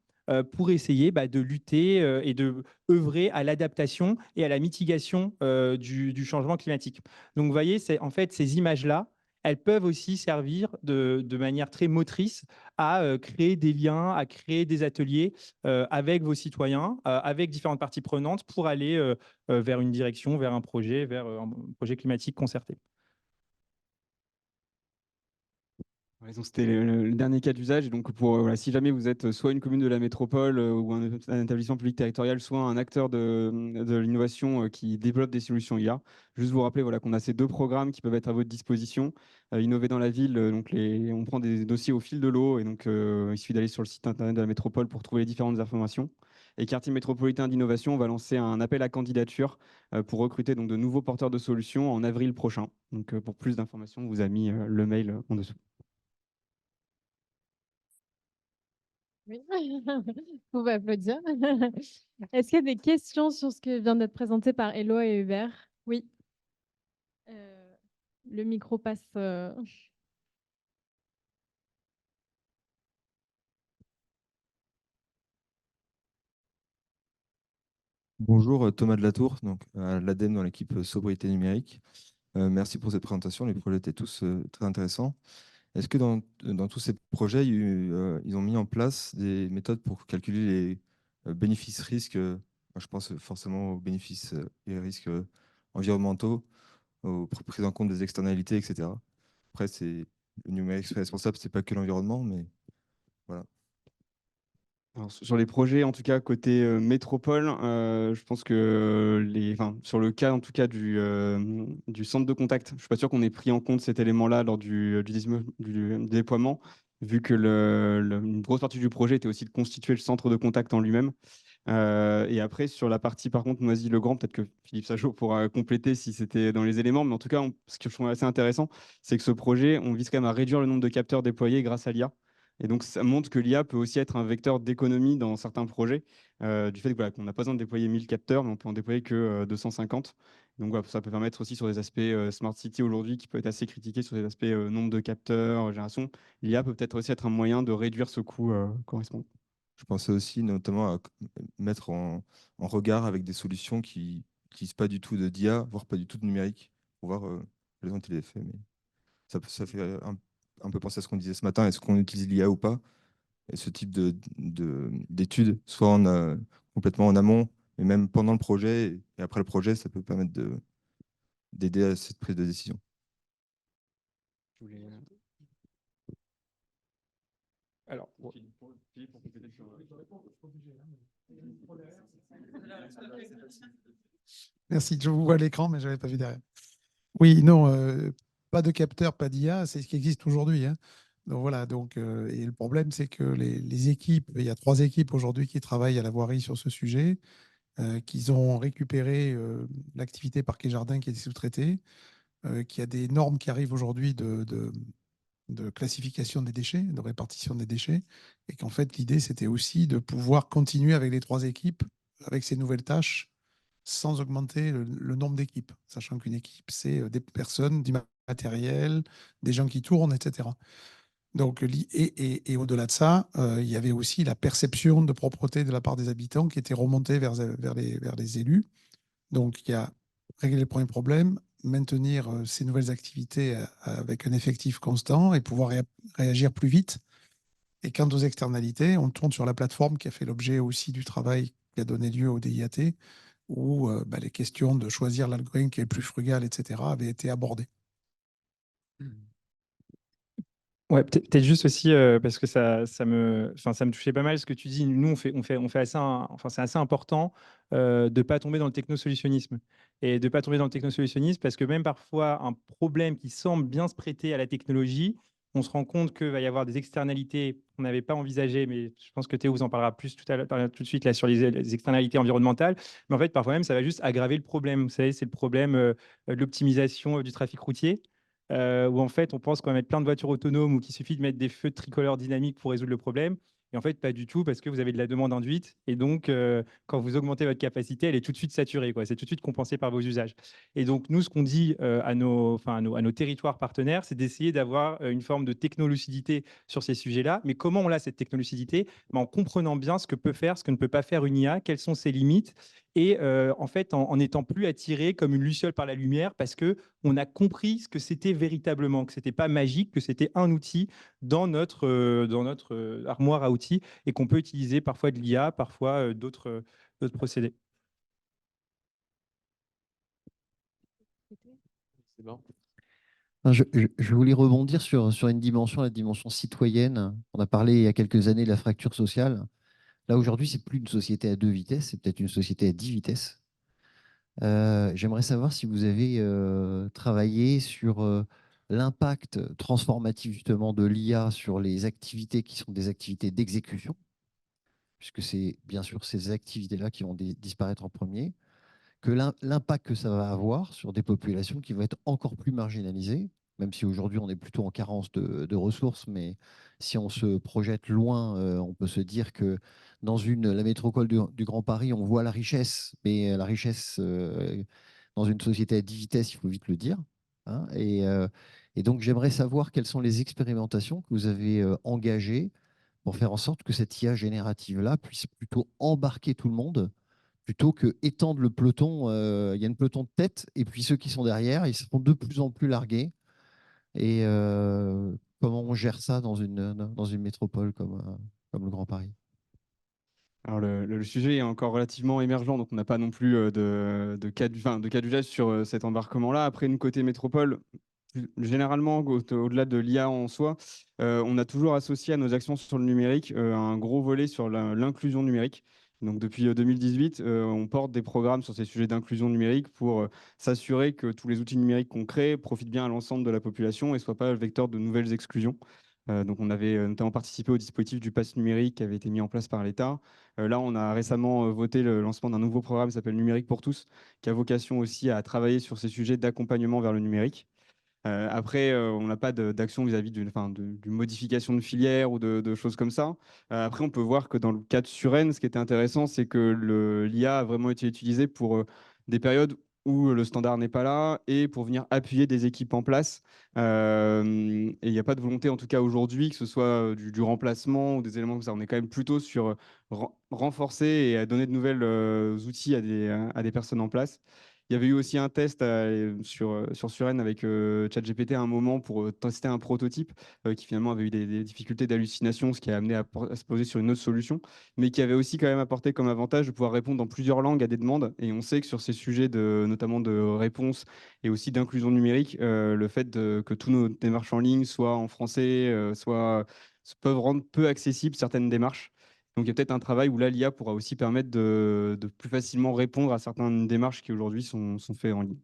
pour essayer de lutter et de œuvrer à l'adaptation et à la mitigation du changement climatique. Donc, vous voyez, en fait, ces images-là, elles peuvent aussi servir de manière très motrice à créer des liens, à créer des ateliers avec vos citoyens, avec différentes parties prenantes pour aller vers une direction, vers un projet climatique concerté. Donc c'était le dernier cas d'usage. Et donc, voilà, si jamais vous êtes soit une commune de la métropole ou un établissement public territorial, soit un acteur de l'innovation qui développe des solutions IA, juste vous rappeler voilà, qu'on a ces deux programmes qui peuvent être à votre disposition. Innover dans la ville, on prend des dossiers au fil de l'eau. Et donc, il suffit d'aller sur le site internet de la métropole pour trouver les différentes informations. Et Quartier métropolitain d'innovation, on va lancer un appel à candidature pour recruter donc, de nouveaux porteurs de solutions en avril prochain. Donc, pour plus d'informations, on vous a mis le mail en dessous. Oui, on va applaudir. Est-ce qu'il y a des questions sur ce qui vient d'être présenté par Éloi et Hubert? Oui. Le micro passe. Bonjour, Thomas de Latour, donc à l'ADEME dans l'équipe sobriété numérique. Merci pour cette présentation. Les projets étaient tous très intéressants. Est-ce que dans tous ces projets, ils ont mis en place des méthodes pour calculer les bénéfices-risques? Je pense forcément aux bénéfices et risques environnementaux, aux prise en compte des externalités, etc. Après, le numérique responsable, ce n'est pas que l'environnement, mais voilà. Alors, sur les projets, en tout cas côté métropole, je pense que sur le cas en tout cas du centre de contact, je ne suis pas sûr qu'on ait pris en compte cet élément-là lors du déploiement, vu que une grosse partie du projet était aussi de constituer le centre de contact en lui-même. Et après, sur la partie par contre Noisy-le-Grand, peut-être que Philippe Sajot pourra compléter si c'était dans les éléments, mais en tout cas, ce que je trouve assez intéressant, c'est que ce projet, on vise quand même à réduire le nombre de capteurs déployés grâce à l'IA. Et donc, ça montre que l'IA peut aussi être un vecteur d'économie dans certains projets, du fait qu'on n'a pas besoin de déployer 1000 capteurs, mais on peut en déployer que 250. Donc, voilà, ça peut permettre aussi sur des aspects Smart City aujourd'hui, qui peut être assez critiqué sur des aspects nombre de capteurs, génération. L'IA peut peut-être aussi être un moyen de réduire ce coût correspondant. Je pensais aussi notamment à mettre en regard avec des solutions qui n'utilisent pas du tout d'IA, voire pas du tout de numérique, pour voir quels ont été les effets. Mais ça fait un peu penser à ce qu'on disait ce matin, est-ce qu'on utilise l'IA ou pas? Et ce type d'études, soit complètement en amont, mais même pendant le projet et après le projet, ça peut permettre d'aider à cette prise de décision. Alors, merci, je vous vois à l'écran, mais je n'avais pas vu derrière. Oui, non, pas de capteur, pas d'IA, c'est ce qui existe aujourd'hui. Hein. Donc voilà, et le problème, c'est que les équipes, il y a 3 équipes aujourd'hui qui travaillent à la voirie sur ce sujet, qu'ils ont récupéré l'activité Parquet Jardin qui est sous-traitée, qu'il y a des normes qui arrivent aujourd'hui de classification des déchets, de répartition des déchets, et qu'en fait, l'idée, c'était aussi de pouvoir continuer avec les 3 équipes, avec ces nouvelles tâches, sans augmenter le nombre d'équipes, sachant qu'une équipe, c'est des personnes, du matériel, des gens qui tournent, etc. Donc, et au-delà de ça, il y avait aussi la perception de propreté de la part des habitants qui était remontée vers les élus. Donc, il y a réglé le premier problème. maintenir ces nouvelles activités avec un effectif constant et pouvoir réagir plus vite. Et quant aux externalités, on tourne sur la plateforme qui a fait l'objet aussi du travail qui a donné lieu au DIAT, où les questions de choisir l'algorithme qui est le plus frugal, etc., avaient été abordées. Ouais, peut-être juste aussi parce que ça me touchait pas mal ce que tu dis. Nous, on fait assez, enfin, c'est assez important de ne pas tomber dans le technosolutionnisme. Et de ne pas tomber dans le technosolutionnisme parce que même parfois, un problème qui semble bien se prêter à la technologie, on se rend compte qu'il va y avoir des externalités qu'on n'avait pas envisagées, mais je pense que Théo vous en parlera plus tout de suite là, sur les externalités environnementales. Mais en fait, parfois même, ça va juste aggraver le problème. Vous savez, c'est le problème de l'optimisation du trafic routier où en fait on pense qu'on va mettre plein de voitures autonomes ou qu'il suffit de mettre des feux de tricolore dynamiques pour résoudre le problème. Et en fait, pas du tout, parce que vous avez de la demande induite. Et donc, quand vous augmentez votre capacité, elle est tout de suite saturée, quoi. C'est tout de suite compensé par vos usages. Et donc, nous, ce qu'on dit à nos territoires partenaires, c'est d'essayer d'avoir une forme de technolucidité sur ces sujets-là. Mais comment on a cette technolucidité? En comprenant bien ce que peut faire, ce que ne peut pas faire une IA, quelles sont ses limites. Et en fait, en n'étant plus attiré comme une luciole par la lumière, parce que on a compris ce que c'était véritablement, que ce n'était pas magique, que c'était un outil dans notre armoire à outils et qu'on peut utiliser parfois de l'IA, parfois d'autres procédés. C'est bon. Je voulais rebondir sur une dimension, la dimension citoyenne. On a parlé il y a quelques années de la fracture sociale. Là, aujourd'hui, ce n'est plus une société à 2 vitesses, c'est peut-être une société à 10 vitesses. J'aimerais savoir si vous avez travaillé sur l'impact transformatif justement de l'IA sur les activités qui sont des activités d'exécution, puisque c'est bien sûr ces activités-là qui vont disparaître en premier, que l'impact que ça va avoir sur des populations qui vont être encore plus marginalisées, même si aujourd'hui on est plutôt en carence de ressources, mais si on se projette loin, on peut se dire que dans la métropole du Grand Paris, on voit la richesse, mais la richesse dans une société à 10 vitesses, il faut vite le dire. Hein, et donc j'aimerais savoir quelles sont les expérimentations que vous avez engagées pour faire en sorte que cette IA générative-là puisse plutôt embarquer tout le monde plutôt que étendre le peloton. Il y a une peloton de tête, et puis ceux qui sont derrière, ils seront de plus en plus largués. Et comment on gère ça dans une métropole comme le Grand Paris? Alors le sujet est encore relativement émergent, donc on n'a pas non plus de cas d'usage sur cet embarquement-là. Après, nous, côté métropole, généralement, au-delà de l'IA en soi, on a toujours associé à nos actions sur le numérique un gros volet sur l'inclusion numérique. Donc depuis 2018, on porte des programmes sur ces sujets d'inclusion numérique pour s'assurer que tous les outils numériques qu'on crée profitent bien à l'ensemble de la population et ne soient pas le vecteur de nouvelles exclusions. Donc on avait notamment participé au dispositif du pass numérique qui avait été mis en place par l'État. Là, on a récemment voté le lancement d'un nouveau programme qui s'appelle Numérique pour tous, qui a vocation aussi à travailler sur ces sujets d'accompagnement vers le numérique. Après, on n'a pas d'action vis-à-vis d'une modification de filière ou de choses comme ça. Après, on peut voir que dans le cas de Suren, ce qui était intéressant, c'est que l'IA a vraiment été utilisée pour des périodes où le standard n'est pas là et pour venir appuyer des équipes en place. Et il n'y a pas de volonté, en tout cas aujourd'hui, que ce soit du remplacement ou des éléments comme ça. On est quand même plutôt sur renforcer et à donner de nouvelles outils à des personnes en place. Il y avait eu aussi un test sur Suren avec ChatGPT à un moment pour tester un prototype qui finalement avait eu des difficultés d'hallucination, ce qui a amené à se poser sur une autre solution, mais qui avait aussi quand même apporté comme avantage de pouvoir répondre dans plusieurs langues à des demandes. Et on sait que sur ces sujets notamment de réponse et aussi d'inclusion numérique, le fait que tous nos démarches en ligne soient en français, peuvent rendre peu accessibles certaines démarches. Donc, il y a peut-être un travail où l'IA pourra aussi permettre de plus facilement répondre à certaines démarches qui aujourd'hui sont faites en ligne.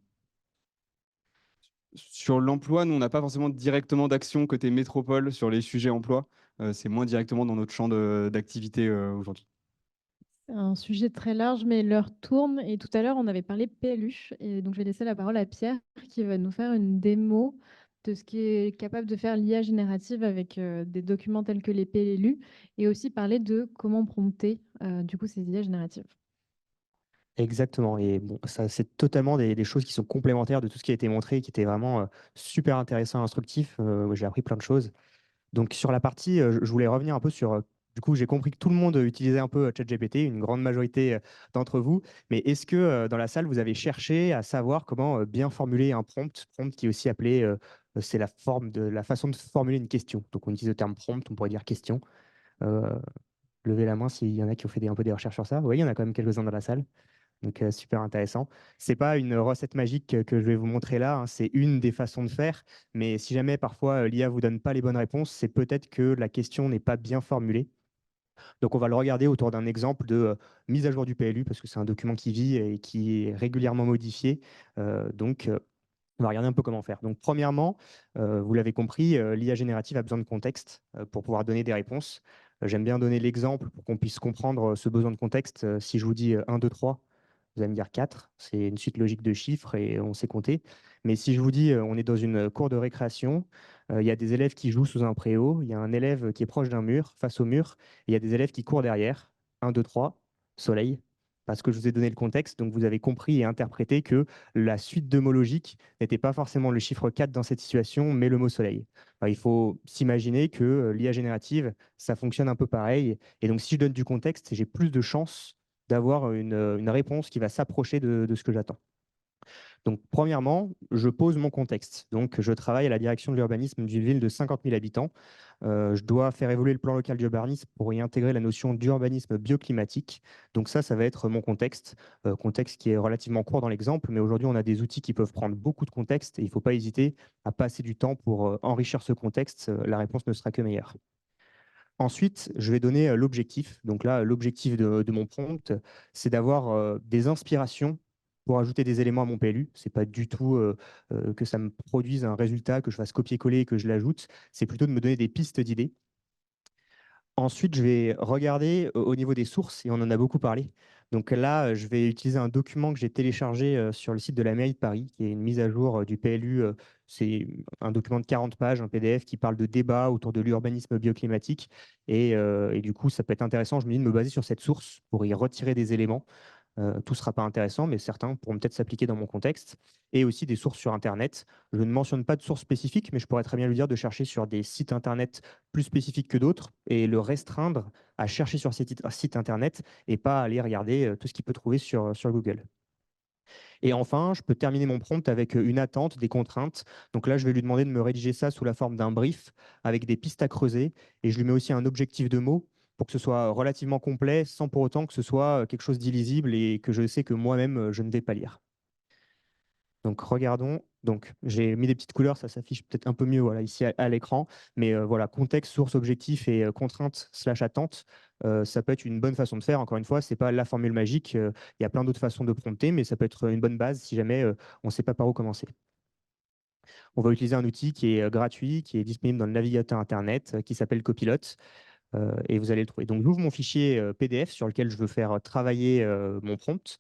Sur l'emploi, nous, on n'a pas forcément directement d'action côté métropole sur les sujets emploi. C'est moins directement dans notre champ d'activité aujourd'hui. C'est un sujet très large, mais l'heure tourne. Et tout à l'heure, on avait parlé PLU. Et donc, je vais laisser la parole à Pierre qui va nous faire une démo de ce qui est capable de faire l'IA générative avec des documents tels que les PLU et aussi parler de comment prompter du coup ces IA génératives. Exactement. Et bon, ça, c'est totalement des choses qui sont complémentaires de tout ce qui a été montré, qui était vraiment super intéressant, instructif. J'ai appris plein de choses. Donc, sur la partie, je voulais revenir un peu sur Du coup, j'ai compris que tout le monde utilisait un peu ChatGPT, une grande majorité d'entre vous. Mais est-ce que dans la salle, vous avez cherché à savoir comment bien formuler un prompt, prompt qui est aussi appelé, c'est la façon de formuler une question. Donc, on utilise le terme prompt, on pourrait dire question. Euh, Levez la main s'il y en a qui ont fait un peu des recherches sur ça. Oui, il y en a quand même quelques-uns dans la salle. Donc, super intéressant. Ce n'est pas une recette magique que je vais vous montrer là, hein, c'est une des façons de faire. Mais si jamais parfois l'IA ne vous donne pas les bonnes réponses, c'est peut-être que la question n'est pas bien formulée. Donc, on va le regarder autour d'un exemple de mise à jour du PLU, parce que c'est un document qui vit et qui est régulièrement modifié. On va regarder un peu comment faire. Donc, premièrement, vous l'avez compris, l'IA générative a besoin de contexte pour pouvoir donner des réponses. J'aime bien donner l'exemple pour qu'on puisse comprendre ce besoin de contexte. Si je vous dis 1, 2, 3, vous allez me dire 4. C'est une suite logique de chiffres et on sait compter. Mais si je vous dis on est dans une cour de récréation, il y a des élèves qui jouent sous un préau, il y a un élève qui est proche d'un mur, face au mur, et il y a des élèves qui courent derrière. 1, 2, 3, soleil. Parce que je vous ai donné le contexte, donc vous avez compris et interprété que la suite de mots logiques n'était pas forcément le chiffre 4 dans cette situation, mais le mot soleil. Il faut s'imaginer que l'IA générative, ça fonctionne un peu pareil. Et donc, si je donne du contexte, j'ai plus de chances d'avoir une réponse qui va s'approcher de ce que j'attends. Donc, premièrement, je pose mon contexte. Donc, je travaille à la direction de l'urbanisme d'une ville de 50 000 habitants. Je dois faire évoluer le plan local d'urbanisme pour y intégrer la notion d'urbanisme bioclimatique. Donc ça va être mon contexte, contexte qui est relativement court dans l'exemple, mais aujourd'hui, on a des outils qui peuvent prendre beaucoup de contexte et il ne faut pas hésiter à passer du temps pour enrichir ce contexte. La réponse ne sera que meilleure. Ensuite, je vais donner l'objectif. Donc là, l'objectif de mon prompt, c'est d'avoir des inspirations pour ajouter des éléments à mon PLU. Ce n'est pas du tout que ça me produise un résultat, que je fasse copier-coller et que je l'ajoute. C'est plutôt de me donner des pistes d'idées. Ensuite, je vais regarder au niveau des sources, et on en a beaucoup parlé. Donc là, je vais utiliser un document que j'ai téléchargé sur le site de la mairie de Paris, qui est une mise à jour du PLU. C'est un document de 40 pages, un PDF qui parle de débats autour de l'urbanisme bioclimatique. Et du coup, ça peut être intéressant, je me dis, de me baser sur cette source pour y retirer des éléments. Tout ne sera pas intéressant, mais certains pourront peut-être s'appliquer dans mon contexte. Et aussi des sources sur Internet. Je ne mentionne pas de sources spécifiques, mais je pourrais très bien lui dire de chercher sur des sites Internet plus spécifiques que d'autres et le restreindre à chercher sur ces sites Internet et pas aller regarder tout ce qu'il peut trouver sur Google. Et enfin, je peux terminer mon prompt avec une attente, des contraintes. Donc là, je vais lui demander de me rédiger ça sous la forme d'un brief avec des pistes à creuser. Et je lui mets aussi un objectif de mots pour que ce soit relativement complet, sans pour autant que ce soit quelque chose d'illisible et que je sais que moi-même, je ne vais pas lire. Donc, regardons. Donc, j'ai mis des petites couleurs, ça s'affiche peut-être un peu mieux voilà, ici à l'écran. Mais voilà, contexte, source, objectif et contrainte / attente, ça peut être une bonne façon de faire. Encore une fois, ce n'est pas la formule magique. Il y a plein d'autres façons de prompter, mais ça peut être une bonne base si jamais on ne sait pas par où commencer. On va utiliser un outil qui est gratuit, qui est disponible dans le navigateur Internet, qui s'appelle Copilot. Et vous allez le trouver. Donc, j'ouvre mon fichier PDF sur lequel je veux faire travailler mon prompt.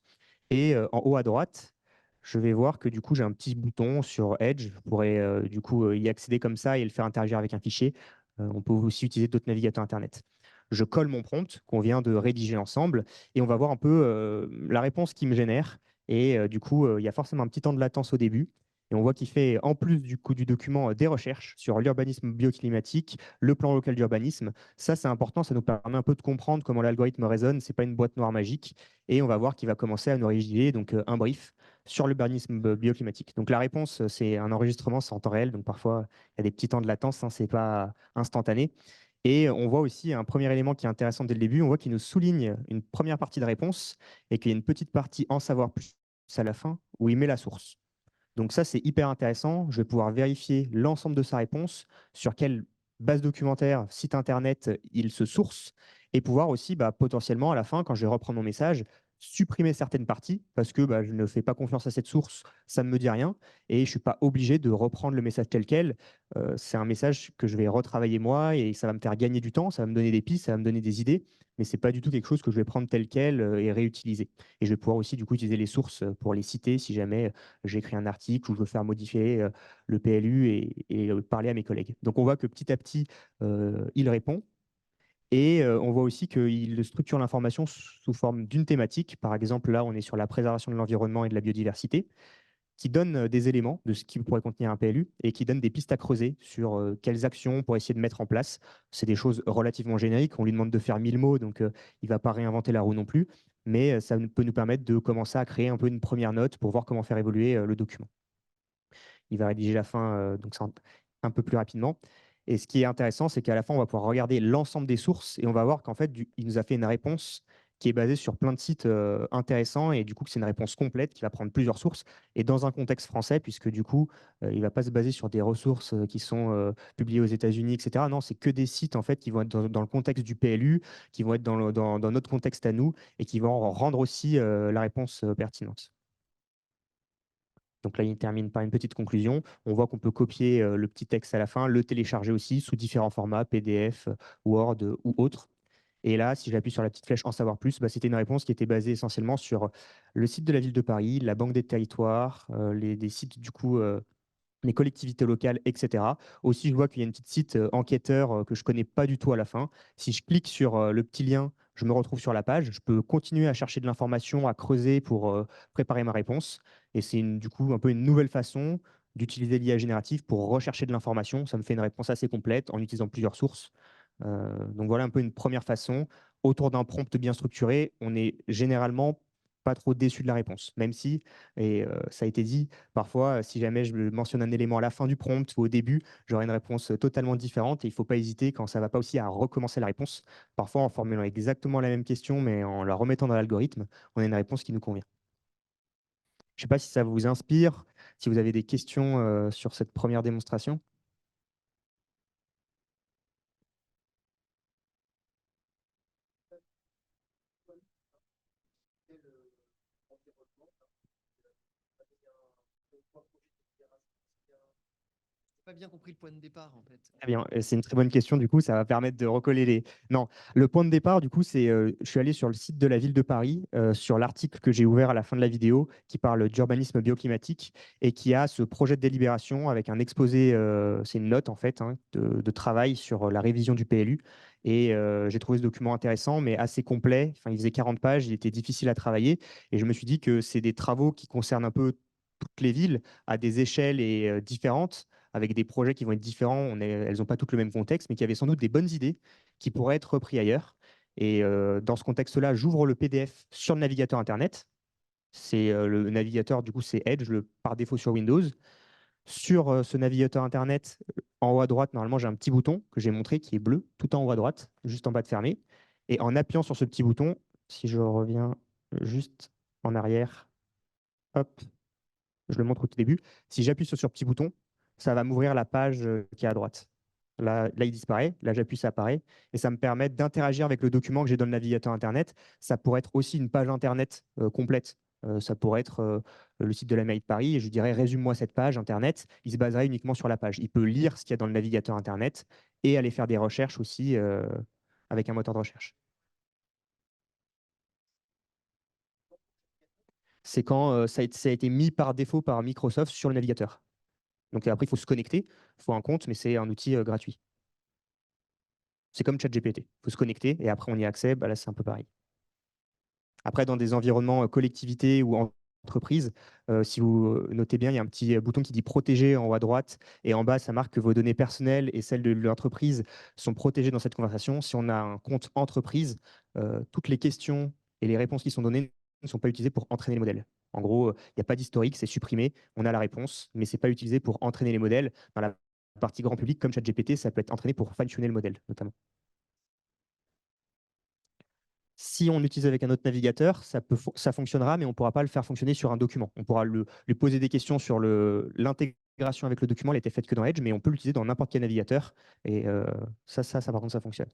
Et en haut à droite, je vais voir que du coup, j'ai un petit bouton sur Edge. Je pourrais du coup y accéder comme ça et le faire interagir avec un fichier. On peut aussi utiliser d'autres navigateurs Internet. Je colle mon prompt qu'on vient de rédiger ensemble et on va voir un peu la réponse qui me génère. Et du coup, il y a forcément un petit temps de latence au début. Et on voit qu'il fait, en plus du coup du document, des recherches sur l'urbanisme bioclimatique, le plan local d'urbanisme. Ça, c'est important, ça nous permet un peu de comprendre comment l'algorithme raisonne. Ce n'est pas une boîte noire magique. Et on va voir qu'il va commencer à nous rédiger donc, un brief sur l'urbanisme bioclimatique. Donc la réponse, c'est un enregistrement, c'est en temps réel. Donc parfois, il y a des petits temps de latence, hein, ce n'est pas instantané. Et on voit aussi un premier élément qui est intéressant dès le début. On voit qu'il nous souligne une première partie de réponse et qu'il y a une petite partie en savoir plus à la fin où il met la source. Donc ça, c'est hyper intéressant. Je vais pouvoir vérifier l'ensemble de sa réponse, sur quelle base documentaire, site internet il se source, et pouvoir aussi potentiellement à la fin, quand je vais reprendre mon message, supprimer certaines parties parce que je ne fais pas confiance à cette source, ça ne me dit rien, et je ne suis pas obligé de reprendre le message tel quel. C'est un message que je vais retravailler moi, et ça va me faire gagner du temps, ça va me donner des pistes, ça va me donner des idées, mais ce n'est pas du tout quelque chose que je vais prendre tel quel et réutiliser. Et je vais pouvoir aussi du coup utiliser les sources pour les citer si jamais j'écris un article ou je veux faire modifier le PLU et parler à mes collègues. Donc on voit que petit à petit, il répond. Et on voit aussi qu'il structure l'information sous forme d'une thématique. Par exemple, là, on est sur la préservation de l'environnement et de la biodiversité. qui donne des éléments de ce qui pourrait contenir un PLU et qui donne des pistes à creuser sur quelles actions pour essayer de mettre en place. C'est des choses relativement génériques. On lui demande de faire 1000 mots, donc il ne va pas réinventer la roue non plus. Mais ça peut nous permettre de commencer à créer un peu une première note pour voir comment faire évoluer le document. Il va rédiger la fin donc un peu plus rapidement. Et ce qui est intéressant, c'est qu'à la fin, on va pouvoir regarder l'ensemble des sources et on va voir qu'en fait, il nous a fait une réponse qui est basée sur plein de sites intéressants et du coup, c'est une réponse complète qui va prendre plusieurs sources et dans un contexte français, puisque du coup, il ne va pas se baser sur des ressources qui sont publiées aux États-Unis, etc. Non, c'est que des sites en fait qui vont être dans le contexte du PLU, qui vont être dans notre contexte à nous et qui vont rendre aussi la réponse pertinente. Donc là, il termine par une petite conclusion. On voit qu'on peut copier le petit texte à la fin, le télécharger aussi sous différents formats, PDF, Word ou autres. Et là, si j'appuie sur la petite flèche « En savoir plus », c'était une réponse qui était basée essentiellement sur le site de la Ville de Paris, la Banque des territoires, des sites du coup, les collectivités locales, etc. Aussi, je vois qu'il y a une petite site enquêteur que je ne connais pas du tout à la fin. Si je clique sur le petit lien, je me retrouve sur la page. Je peux continuer à chercher de l'information, à creuser pour préparer ma réponse. Et c'est du coup un peu une nouvelle façon d'utiliser l'IA générative pour rechercher de l'information. Ça me fait une réponse assez complète en utilisant plusieurs sources. Donc voilà un peu une première façon. Autour d'un prompt bien structuré, on est généralement pas trop déçu de la réponse, même si, et ça a été dit, parfois, si jamais je mentionne un élément à la fin du prompt ou au début, j'aurai une réponse totalement différente et il ne faut pas hésiter quand ça ne va pas aussi à recommencer la réponse. Parfois, en formulant exactement la même question, mais en la remettant dans l'algorithme, on a une réponse qui nous convient. Je ne sais pas si ça vous inspire, si vous avez des questions sur cette première démonstration. Pas bien compris le point de départ en fait. Très bien, c'est une très bonne question, du coup, ça va permettre de recoller les... Non, le point de départ, du coup, c'est, je suis allé sur le site de la Ville de Paris, sur l'article que j'ai ouvert à la fin de la vidéo, qui parle d'urbanisme bioclimatique et qui a ce projet de délibération avec un exposé, c'est une note en fait, hein, de travail sur la révision du PLU. Et j'ai trouvé ce document intéressant, mais assez complet. Enfin, il faisait 40 pages, il était difficile à travailler. Et je me suis dit que c'est des travaux qui concernent un peu toutes les villes à des échelles et différentes, avec des projets qui vont être différents. Elles n'ont pas toutes le même contexte, mais qui avaient sans doute des bonnes idées qui pourraient être repris ailleurs. Et dans ce contexte-là, j'ouvre le PDF sur le navigateur Internet. C'est le navigateur, du coup, c'est Edge, par défaut sur Windows. Sur ce navigateur Internet, en haut à droite, normalement, j'ai un petit bouton que j'ai montré qui est bleu, tout en haut à droite, juste en bas de fermer. Et en appuyant sur ce petit bouton, si je reviens juste en arrière, hop, je le montre au tout début. Si j'appuie sur ce petit bouton, ça va m'ouvrir la page qui est à droite. Là, il disparaît. Là, j'appuie, ça apparaît. Et ça me permet d'interagir avec le document que j'ai dans le navigateur Internet. Ça pourrait être aussi une page Internet complète. Ça pourrait être le site de la mairie de Paris. Et je dirais, résume-moi cette page Internet. Il se baserait uniquement sur la page. Il peut lire ce qu'il y a dans le navigateur Internet et aller faire des recherches aussi avec un moteur de recherche. C'est quand ça a été mis par défaut par Microsoft sur le navigateur. Donc après, il faut se connecter, il faut un compte, mais c'est un outil gratuit. C'est comme ChatGPT. Il faut se connecter et après, on y a accès. Là, c'est un peu pareil. Après, dans des environnements collectivités ou entreprises, si vous notez bien, il y a un petit bouton qui dit « Protéger » en haut à droite et en bas, ça marque que vos données personnelles et celles de l'entreprise sont protégées dans cette conversation. Si on a un compte entreprise, toutes les questions et les réponses qui sont données ne sont pas utilisées pour entraîner les modèles. En gros, il n'y a pas d'historique, c'est supprimé, on a la réponse, mais ce n'est pas utilisé pour entraîner les modèles. Dans la partie grand public, comme ChatGPT, ça peut être entraîné pour fine-tuner le modèle, notamment. Si on l'utilise avec un autre navigateur, ça fonctionnera, mais on ne pourra pas le faire fonctionner sur un document. On pourra lui poser des questions sur l'intégration avec le document, elle n'était faite que dans Edge, mais on peut l'utiliser dans n'importe quel navigateur. Et ça, par contre, ça fonctionne.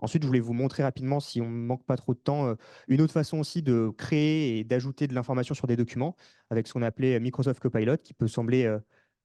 Ensuite, je voulais vous montrer rapidement, si on ne manque pas trop de temps, une autre façon aussi de créer et d'ajouter de l'information sur des documents avec ce qu'on appelait Microsoft Copilot, qui peut sembler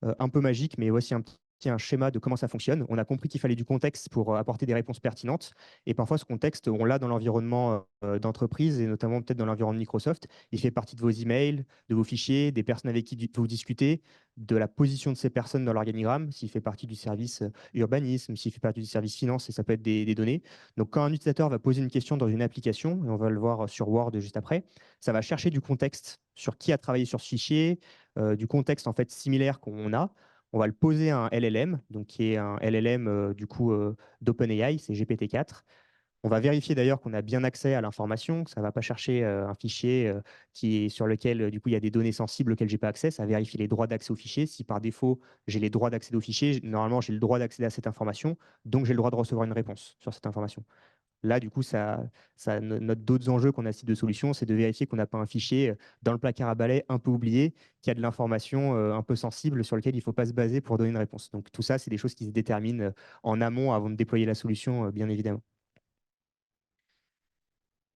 un peu magique, mais voici un petit un schéma de comment ça fonctionne. On a compris qu'il fallait du contexte pour apporter des réponses pertinentes. Et parfois, ce contexte, on l'a dans l'environnement d'entreprise et notamment peut-être dans l'environnement de Microsoft. Il fait partie de vos emails, de vos fichiers, des personnes avec qui vous discutez, de la position de ces personnes dans l'organigramme, s'il fait partie du service urbanisme, s'il fait partie du service finance, et ça peut être des données. Donc, quand un utilisateur va poser une question dans une application, et on va le voir sur Word juste après, ça va chercher du contexte sur qui a travaillé sur ce fichier, du contexte en fait similaire qu'on a. On va le poser à un LLM, donc qui est un LLM d'OpenAI, c'est GPT-4. On va vérifier d'ailleurs qu'on a bien accès à l'information, que ça ne va pas chercher un fichier sur lequel du coup il y a des données sensibles auxquelles je n'ai pas accès. Ça vérifie les droits d'accès au fichier. Si par défaut j'ai les droits d'accès au fichier, normalement j'ai le droit d'accéder à cette information, donc j'ai le droit de recevoir une réponse sur cette information. Là, du coup, ça note d'autres enjeux qu'on a ce type de solution, c'est de vérifier qu'on n'a pas un fichier dans le placard à balai un peu oublié, qui a de l'information un peu sensible sur lequel il ne faut pas se baser pour donner une réponse. Donc tout ça, c'est des choses qui se déterminent en amont avant de déployer la solution, bien évidemment.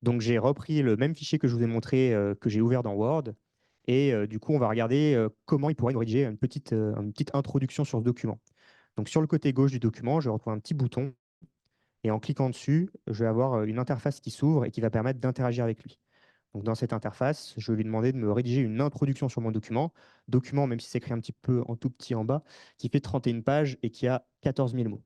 Donc j'ai repris le même fichier que je vous ai montré, que j'ai ouvert dans Word. Et du coup, on va regarder comment il pourrait nous rédiger une petite introduction sur ce document. Donc sur le côté gauche du document, je retrouve un petit bouton. Et en cliquant dessus, je vais avoir une interface qui s'ouvre et qui va permettre d'interagir avec lui. Donc dans cette interface, je vais lui demander de me rédiger une introduction sur mon document. Document, même si c'est écrit un petit peu en tout petit en bas, qui fait 31 pages et qui a 14 000 mots.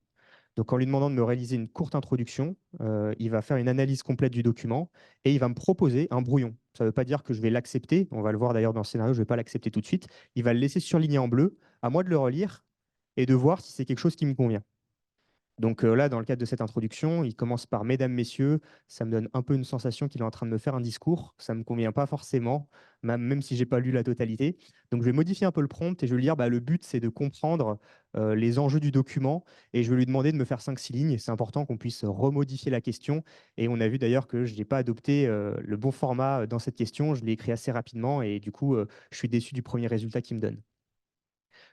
Donc en lui demandant de me réaliser une courte introduction, il va faire une analyse complète du document et il va me proposer un brouillon. Ça ne veut pas dire que je vais l'accepter. On va le voir d'ailleurs dans le scénario, je ne vais pas l'accepter tout de suite. Il va le laisser surligné en bleu. À moi de le relire et de voir si c'est quelque chose qui me convient. Donc là, dans le cadre de cette introduction, il commence par Mesdames, Messieurs. Ça me donne un peu une sensation qu'il est en train de me faire un discours. Ça ne me convient pas forcément, même si je n'ai pas lu la totalité. Donc je vais modifier un peu le prompt et je vais lui dire le but, c'est de comprendre les enjeux du document. Et je vais lui demander de me faire 5-6 lignes. C'est important qu'on puisse remodifier la question. Et on a vu d'ailleurs que je n'ai pas adopté le bon format dans cette question. Je l'ai écrit assez rapidement et du coup, je suis déçu du premier résultat qu'il me donne.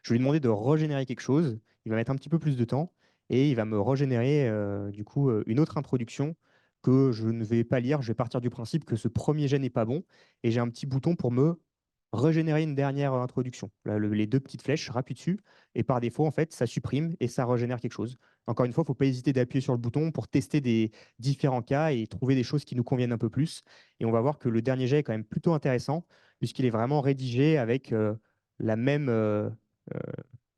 Je vais lui demander de régénérer quelque chose. Il va mettre un petit peu plus de temps et il va me régénérer du coup une autre introduction que je ne vais pas lire. Je vais partir du principe que ce premier jet n'est pas bon et j'ai un petit bouton pour me régénérer une dernière introduction. Là, les deux petites flèches, je rappuie dessus et par défaut, en fait, ça supprime et ça régénère quelque chose. Encore une fois, il ne faut pas hésiter d'appuyer sur le bouton pour tester des différents cas et trouver des choses qui nous conviennent un peu plus. Et on va voir que le dernier jet est quand même plutôt intéressant puisqu'il est vraiment rédigé avec la même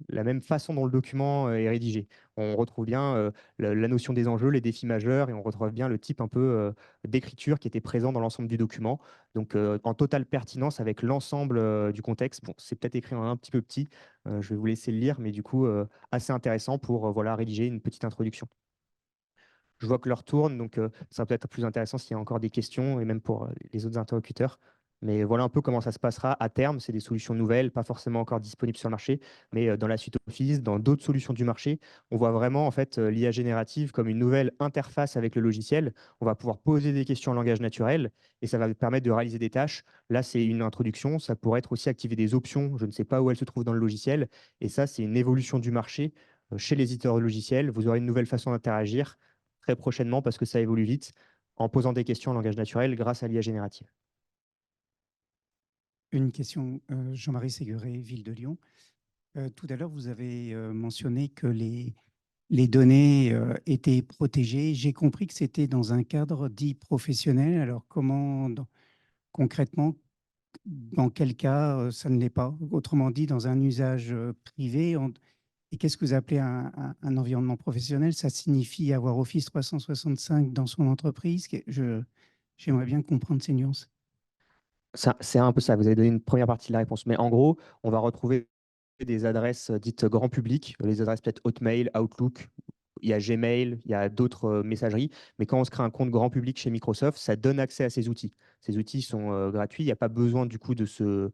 la même façon dont le document est rédigé. On retrouve bien la notion des enjeux, les défis majeurs, et on retrouve bien le type un peu d'écriture qui était présent dans l'ensemble du document. Donc en totale pertinence avec l'ensemble du contexte. Bon, c'est peut-être écrit en un petit peu petit, je vais vous laisser le lire, mais du coup assez intéressant pour voilà, rédiger une petite introduction. Je vois que l'heure tourne, donc ça sera peut-être plus intéressant s'il y a encore des questions, et même pour les autres interlocuteurs. Mais voilà un peu comment ça se passera à terme. C'est des solutions nouvelles, pas forcément encore disponibles sur le marché, mais dans la suite Office, dans d'autres solutions du marché, on voit vraiment en fait l'IA générative comme une nouvelle interface avec le logiciel. On va pouvoir poser des questions en langage naturel et ça va permettre de réaliser des tâches. Là, c'est une introduction. Ça pourrait être aussi activer des options. Je ne sais pas où elles se trouvent dans le logiciel. Et ça, c'est une évolution du marché chez les éditeurs de logiciels. Vous aurez une nouvelle façon d'interagir très prochainement parce que ça évolue vite en posant des questions en langage naturel grâce à l'IA générative. Une question, Jean-Marie Séguret, Ville de Lyon. Tout à l'heure, vous avez mentionné que les données étaient protégées. J'ai compris que c'était dans un cadre dit professionnel. Alors, comment, concrètement, dans quel cas ça ne l'est pas? Autrement dit, dans un usage privé. Et qu'est-ce que vous appelez un environnement professionnel? Ça signifie avoir Office 365 dans son entreprise? J'aimerais bien comprendre ces nuances. C'est un peu ça. Vous avez donné une première partie de la réponse. Mais en gros, on va retrouver des adresses dites grand public, les adresses peut-être Hotmail, Outlook, il y a Gmail, il y a d'autres messageries. Mais quand on se crée un compte grand public chez Microsoft, ça donne accès à ces outils. Ces outils sont gratuits. Il n'y a pas besoin du coup de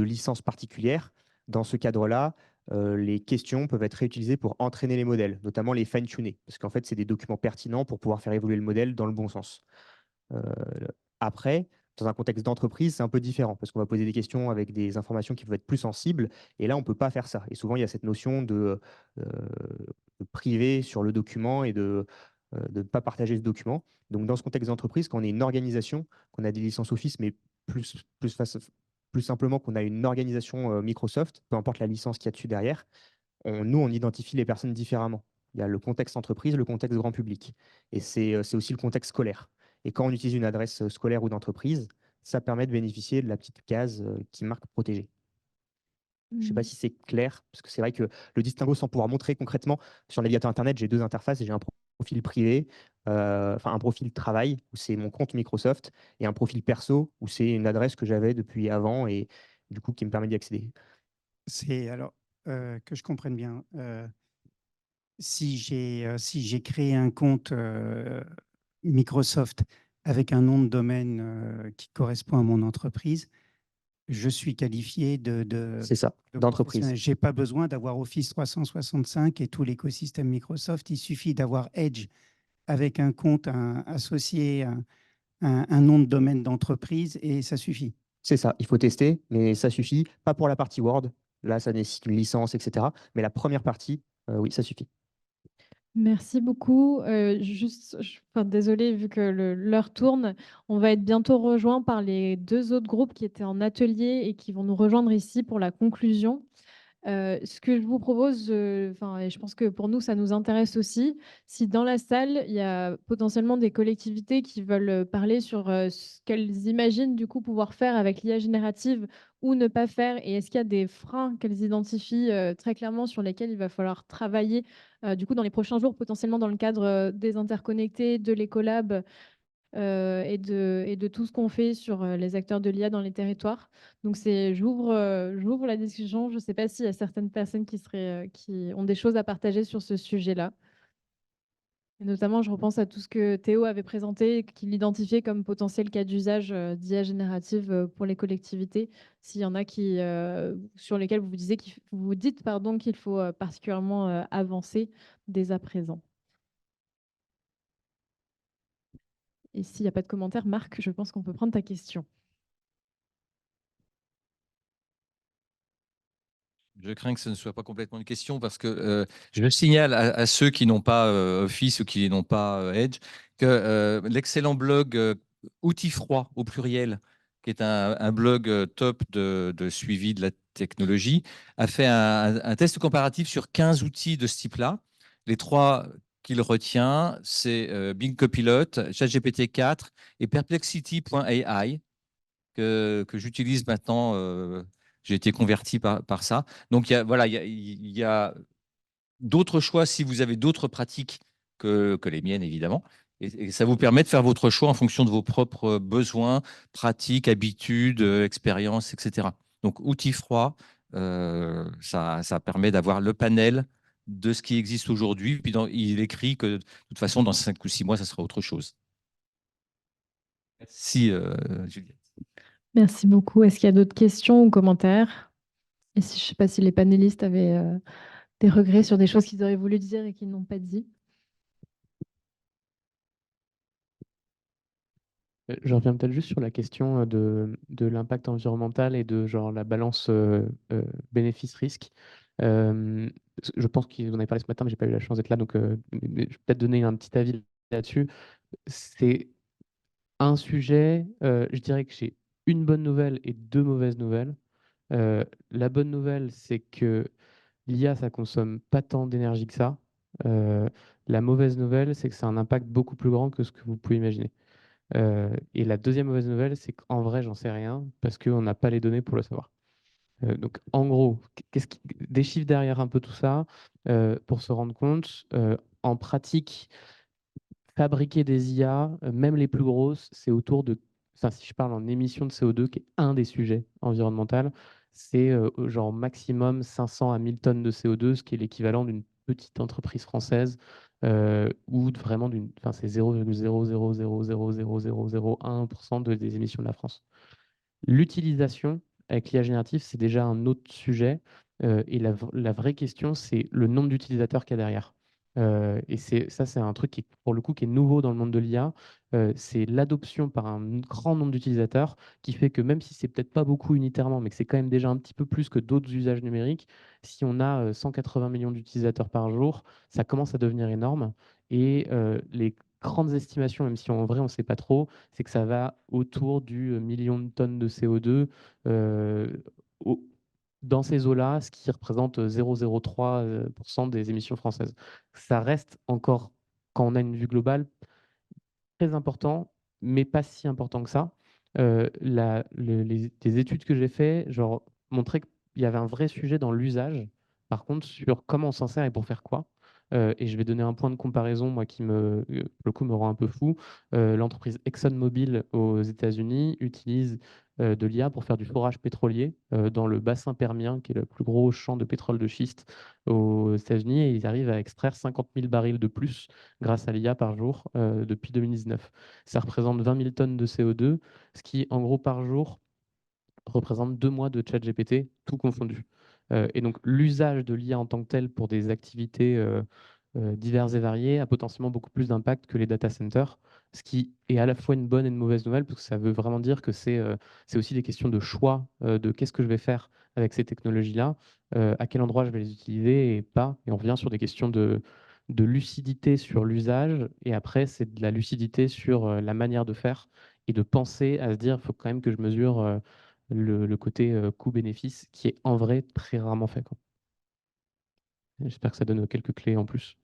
licences particulières. Dans ce cadre-là, les questions peuvent être réutilisées pour entraîner les modèles, notamment les fine-tuner, parce qu'en fait, c'est des documents pertinents pour pouvoir faire évoluer le modèle dans le bon sens. Après, dans un contexte d'entreprise, c'est un peu différent parce qu'on va poser des questions avec des informations qui peuvent être plus sensibles. Et là, on ne peut pas faire ça. Et souvent, il y a cette notion de privé sur le document et de ne pas partager ce document. Donc, dans ce contexte d'entreprise, quand on est une organisation, qu'on a des licences Office, mais plus simplement qu'on a une organisation Microsoft, peu importe la licence qu'il y a dessus derrière, nous, on identifie les personnes différemment. Il y a le contexte entreprise, le contexte grand public. Et c'est aussi le contexte scolaire. Et quand on utilise une adresse scolaire ou d'entreprise, ça permet de bénéficier de la petite case qui marque protégé. Je ne sais pas si c'est clair, parce que c'est vrai que le distinguo, sans pouvoir montrer concrètement, sur le navigateur Internet, j'ai deux interfaces. J'ai un profil privé, enfin un profil travail, où c'est mon compte Microsoft, et un profil perso, où c'est une adresse que j'avais depuis avant et du coup qui me permet d'y accéder. C'est alors que je comprenne bien. Si j'ai créé un compte Microsoft avec un nom de domaine qui correspond à mon entreprise, je suis qualifié C'est ça, de d'entreprise. professionnel. Je n'ai pas besoin d'avoir Office 365 et tout l'écosystème Microsoft. Il suffit d'avoir Edge avec un compte associé, un nom de domaine d'entreprise et ça suffit. C'est ça, il faut tester, mais ça suffit. Pas pour la partie Word, là ça nécessite une licence, etc. Mais la première partie, oui, ça suffit. Merci beaucoup. Enfin, désolée, vu que l'heure tourne, on va être bientôt rejoint par les deux autres groupes qui étaient en atelier et qui vont nous rejoindre ici pour la conclusion. Ce que je vous propose, enfin, et je pense que pour nous, ça nous intéresse aussi, si dans la salle, il y a potentiellement des collectivités qui veulent parler sur ce qu'elles imaginent du coup pouvoir faire avec l'IA générative ou ne pas faire, et est-ce qu'il y a des freins qu'elles identifient très clairement sur lesquels il va falloir travailler du coup dans les prochains jours, potentiellement dans le cadre des interconnectés, de l'écolab et de tout ce qu'on fait sur les acteurs de l'IA dans les territoires. Donc, j'ouvre la discussion. Je ne sais pas s'il y a certaines personnes qui ont des choses à partager sur ce sujet-là. Et notamment, je repense à tout ce que Théo avait présenté, qu'il identifiait comme potentiel cas d'usage d'IA générative pour les collectivités. S'il y en a sur lesquels vous dites pardon, qu'il faut particulièrement avancer dès à présent. Et s'il n'y a pas de commentaire, Marc, je pense qu'on peut prendre ta question. Je crains que ce ne soit pas complètement une question parce que je signale à ceux qui n'ont pas Office ou qui n'ont pas Edge que l'excellent blog Outils froids au pluriel, qui est un blog top de suivi de la technologie, a fait un test comparatif sur 15 outils de ce type-là. Les trois qu'il retient, c'est Bing Copilot, ChatGPT 4 et Perplexity.ai que j'utilise maintenant. J'ai été converti par ça. Donc, voilà, il y a d'autres choix si vous avez d'autres pratiques que les miennes, évidemment. Et ça vous permet de faire votre choix en fonction de vos propres besoins, pratiques, habitudes, expériences, etc. Donc, outils froids, ça permet d'avoir le panel de ce qui existe aujourd'hui. Puis il écrit que de toute façon, dans 5 ou 6 mois, ça sera autre chose. Merci, Juliette. Merci beaucoup. Est-ce qu'il y a d'autres questions ou commentaires? Et je ne sais pas si les panélistes avaient des regrets sur des choses qu'ils auraient voulu dire et qu'ils n'ont pas dit. Je reviens peut-être juste sur la question de l'impact environnemental et de genre la balance bénéfice-risque. Je pense qu'on en avait parlé ce matin, mais je n'ai pas eu la chance d'être là, donc je vais peut-être donner un petit avis là-dessus. C'est un sujet, je dirais que j'ai une bonne nouvelle et deux mauvaises nouvelles. La bonne nouvelle, c'est que l'IA, ça consomme pas tant d'énergie que ça. La mauvaise nouvelle, c'est que c'est un impact beaucoup plus grand que ce que vous pouvez imaginer. Et la deuxième mauvaise nouvelle, c'est qu'en vrai, j'en sais rien parce qu'on n'a pas les données pour le savoir. Donc, en gros, des chiffres derrière un peu tout ça pour se rendre compte. En pratique, fabriquer des IA, même les plus grosses, c'est autour de, enfin, si je parle en émissions de CO2, qui est un des sujets environnementaux, c'est genre maximum 500 à 1000 tonnes de CO2, ce qui est l'équivalent d'une petite entreprise française ou vraiment enfin, c'est 0,000000001% des émissions de la France. L'utilisation avec l'IA générative, c'est déjà un autre sujet. Et la vraie question, c'est le nombre d'utilisateurs qu'il y a derrière. Et c'est un truc qui, pour le coup, qui est nouveau dans le monde de l'IA. C'est l'adoption par un grand nombre d'utilisateurs qui fait que même si c'est peut-être pas beaucoup unitairement, mais que c'est quand même déjà un petit peu plus que d'autres usages numériques, si on a 180 millions d'utilisateurs par jour, ça commence à devenir énorme. Et les grandes estimations, même si en vrai on ne sait pas trop, c'est que ça va autour du million de tonnes de CO2 dans ces eaux-là, ce qui représente 0,03% des émissions françaises. Ça reste encore, quand on a une vue globale, très important, mais pas si important que ça. Les études que j'ai faites, genre, montraient qu'il y avait un vrai sujet dans l'usage, par contre, sur comment on s'en sert et pour faire quoi. Et je vais donner un point de comparaison, moi, qui pour le coup, me rend un peu fou. L'entreprise ExxonMobil aux États-Unis utilise de l'IA pour faire du forage pétrolier dans le bassin permien, qui est le plus gros champ de pétrole de schiste aux États-Unis, et ils arrivent à extraire 50 000 barils de plus grâce à l'IA par jour depuis 2019. Ça représente 20 000 tonnes de CO2, ce qui, en gros, par jour, représente 2 mois de ChatGPT, tout confondu. Et donc, l'usage de l'IA en tant que tel pour des activités diverses et variées a potentiellement beaucoup plus d'impact que les data centers, ce qui est à la fois une bonne et une mauvaise nouvelle, parce que ça veut vraiment dire que c'est aussi des questions de choix, de qu'est-ce que je vais faire avec ces technologies-là, à quel endroit je vais les utiliser et pas. Et on revient sur des questions de lucidité sur l'usage, et après, c'est de la lucidité sur la manière de faire et de penser à se dire, il faut quand même que je mesure le côté coût-bénéfice, qui est en vrai très rarement fait, quoi. J'espère que ça donne quelques clés en plus.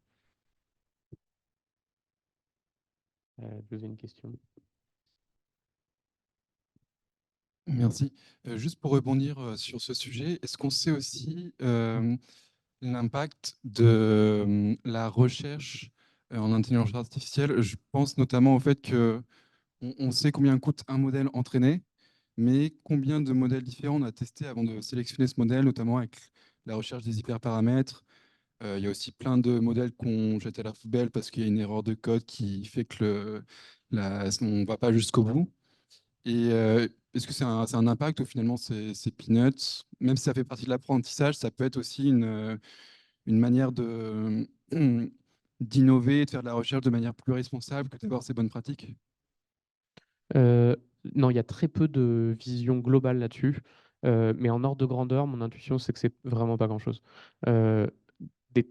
Je vous ai une question. Merci. Juste pour rebondir sur ce sujet, est-ce qu'on sait aussi l'impact de la recherche en intelligence artificielle? Je pense notamment au fait que on sait combien coûte un modèle entraîné, mais combien de modèles différents on a testé avant de sélectionner ce modèle, notamment avec la recherche des hyperparamètres. Il y a aussi plein de modèles qu'on jette à la poubelle parce qu'il y a une erreur de code qui fait que on ne va pas jusqu'au bout. Et est-ce que c'est un impact ou finalement c'est peanuts? Même si ça fait partie de l'apprentissage, ça peut être aussi une manière d'innover et de faire de la recherche de manière plus responsable que d'avoir ces bonnes pratiques? Non, il y a très peu de vision globale là-dessus. Mais en ordre de grandeur, mon intuition, c'est que c'est vraiment pas grand-chose. Des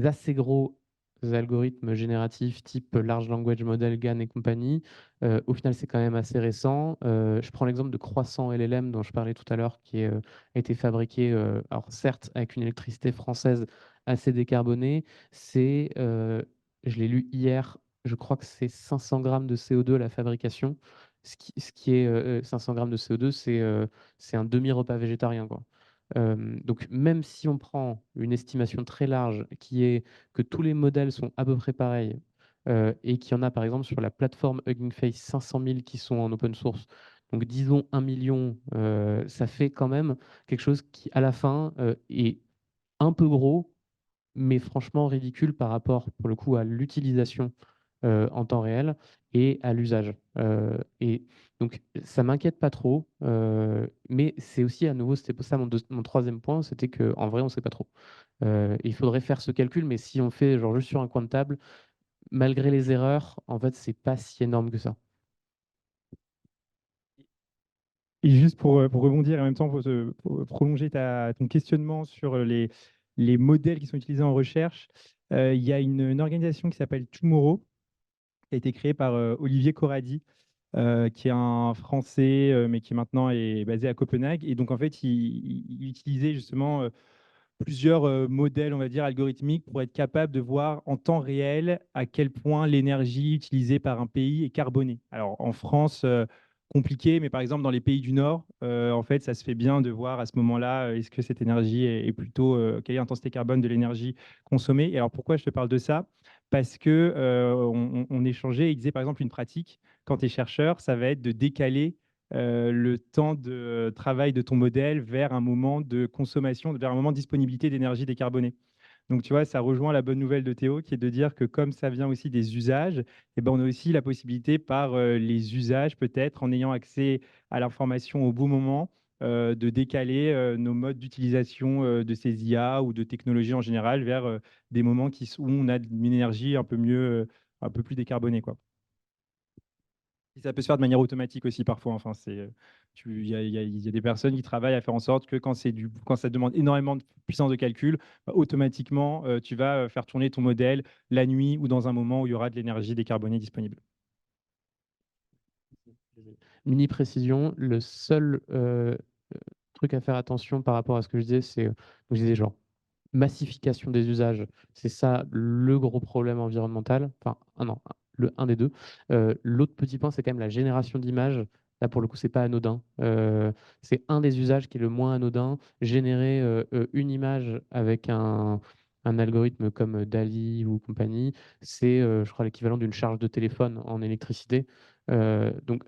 assez gros algorithmes génératifs type large language model, GAN et compagnie, au final, c'est quand même assez récent. Je prends l'exemple de Croissant LLM dont je parlais tout à l'heure, qui a été fabriqué, alors certes, avec une électricité française assez décarbonée. Je l'ai lu hier, je crois que c'est 500 grammes de CO2 la fabrication. Ce qui est 500 grammes de CO2, c'est un demi-repas végétarien, quoi. Donc, même si on prend une estimation très large qui est que tous les modèles sont à peu près pareils et qu'il y en a par exemple sur la plateforme Hugging Face 500 000 qui sont en open source, donc disons 1 million, ça fait quand même quelque chose qui, à la fin, est un peu gros, mais franchement ridicule par rapport, pour le coup, à l'utilisation en temps réel et à l'usage. Et donc, ça m'inquiète pas trop, mais c'est aussi à nouveau, c'était ça mon troisième point, c'était qu'en vrai, on ne sait pas trop. Il faudrait faire ce calcul, mais si on fait genre juste sur un coin de table, malgré les erreurs, en fait, c'est pas si énorme que ça. Et juste pour rebondir et en même temps pour prolonger ton questionnement sur les modèles qui sont utilisés en recherche, il y a une organisation qui s'appelle Tomorrow, qui a été créée par Olivier Corradi, qui est un Français, mais qui maintenant est basé à Copenhague. Et donc, en fait, il utilisait justement plusieurs modèles, on va dire, algorithmiques pour être capable de voir en temps réel à quel point l'énergie utilisée par un pays est carbonée. Alors, en France, compliqué, mais par exemple, dans les pays du Nord, en fait, ça se fait bien de voir à ce moment-là, est-ce que cette énergie est plutôt, quelle est l'intensité carbone de l'énergie consommée. Et alors, pourquoi je te parle de ça? Parce que on échangeait, il disait par exemple une pratique, quand tu es chercheur, ça va être de décaler le temps de travail de ton modèle vers un moment de consommation, vers un moment de disponibilité d'énergie décarbonée. Donc, tu vois, ça rejoint la bonne nouvelle de Théo, qui est de dire que comme ça vient aussi des usages, eh ben, on a aussi la possibilité par les usages, peut-être en ayant accès à l'information au bon moment, de décaler nos modes d'utilisation de ces IA ou de technologies en général vers des moments où on a une énergie un peu mieux, un peu plus décarbonée, quoi. Et ça peut se faire de manière automatique aussi parfois. Enfin, il y a des personnes qui travaillent à faire en sorte que quand ça demande énormément de puissance de calcul, bah, automatiquement, tu vas faire tourner ton modèle la nuit ou dans un moment où il y aura de l'énergie décarbonée disponible. Mini précision, le seul truc à faire attention par rapport à ce que je disais, c'est, je disais genre, massification des usages, c'est ça le gros problème environnemental. Enfin, non, un des deux. L'autre petit point, c'est quand même la génération d'images. Là, pour le coup, c'est pas anodin. C'est un des usages qui est le moins anodin. Générer une image avec un algorithme comme DALL-E ou compagnie, c'est, je crois, l'équivalent d'une charge de téléphone en électricité. Donc,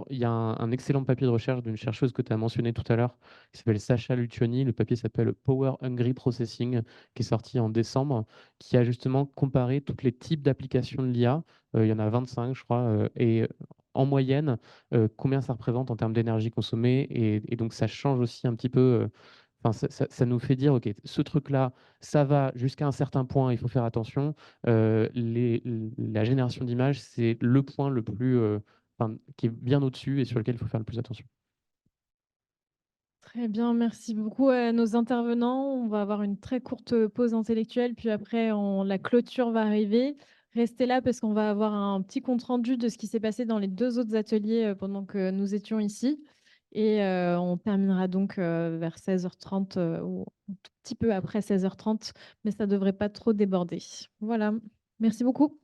il y a un excellent papier de recherche d'une chercheuse que tu as mentionné tout à l'heure, qui s'appelle Sacha Lucioni. Le papier s'appelle Power Hungry Processing, qui est sorti en décembre, qui a justement comparé tous les types d'applications de l'IA. Il y en a 25, je crois, et en moyenne, combien ça représente en termes d'énergie consommée. Et donc, ça change aussi un petit peu. Enfin, ça nous fait dire, OK, ce truc-là, ça va jusqu'à un certain point, il faut faire attention. La génération d'images, c'est le point le plus, qui est bien au-dessus et sur lequel il faut faire le plus attention. Très bien, merci beaucoup à nos intervenants. On va avoir une très courte pause intellectuelle, puis après, la clôture va arriver. Restez là parce qu'on va avoir un petit compte-rendu de ce qui s'est passé dans les 2 autres ateliers pendant que nous étions ici. Et on terminera donc vers 16h30 ou un tout petit peu après 16h30, mais ça ne devrait pas trop déborder. Voilà, merci beaucoup.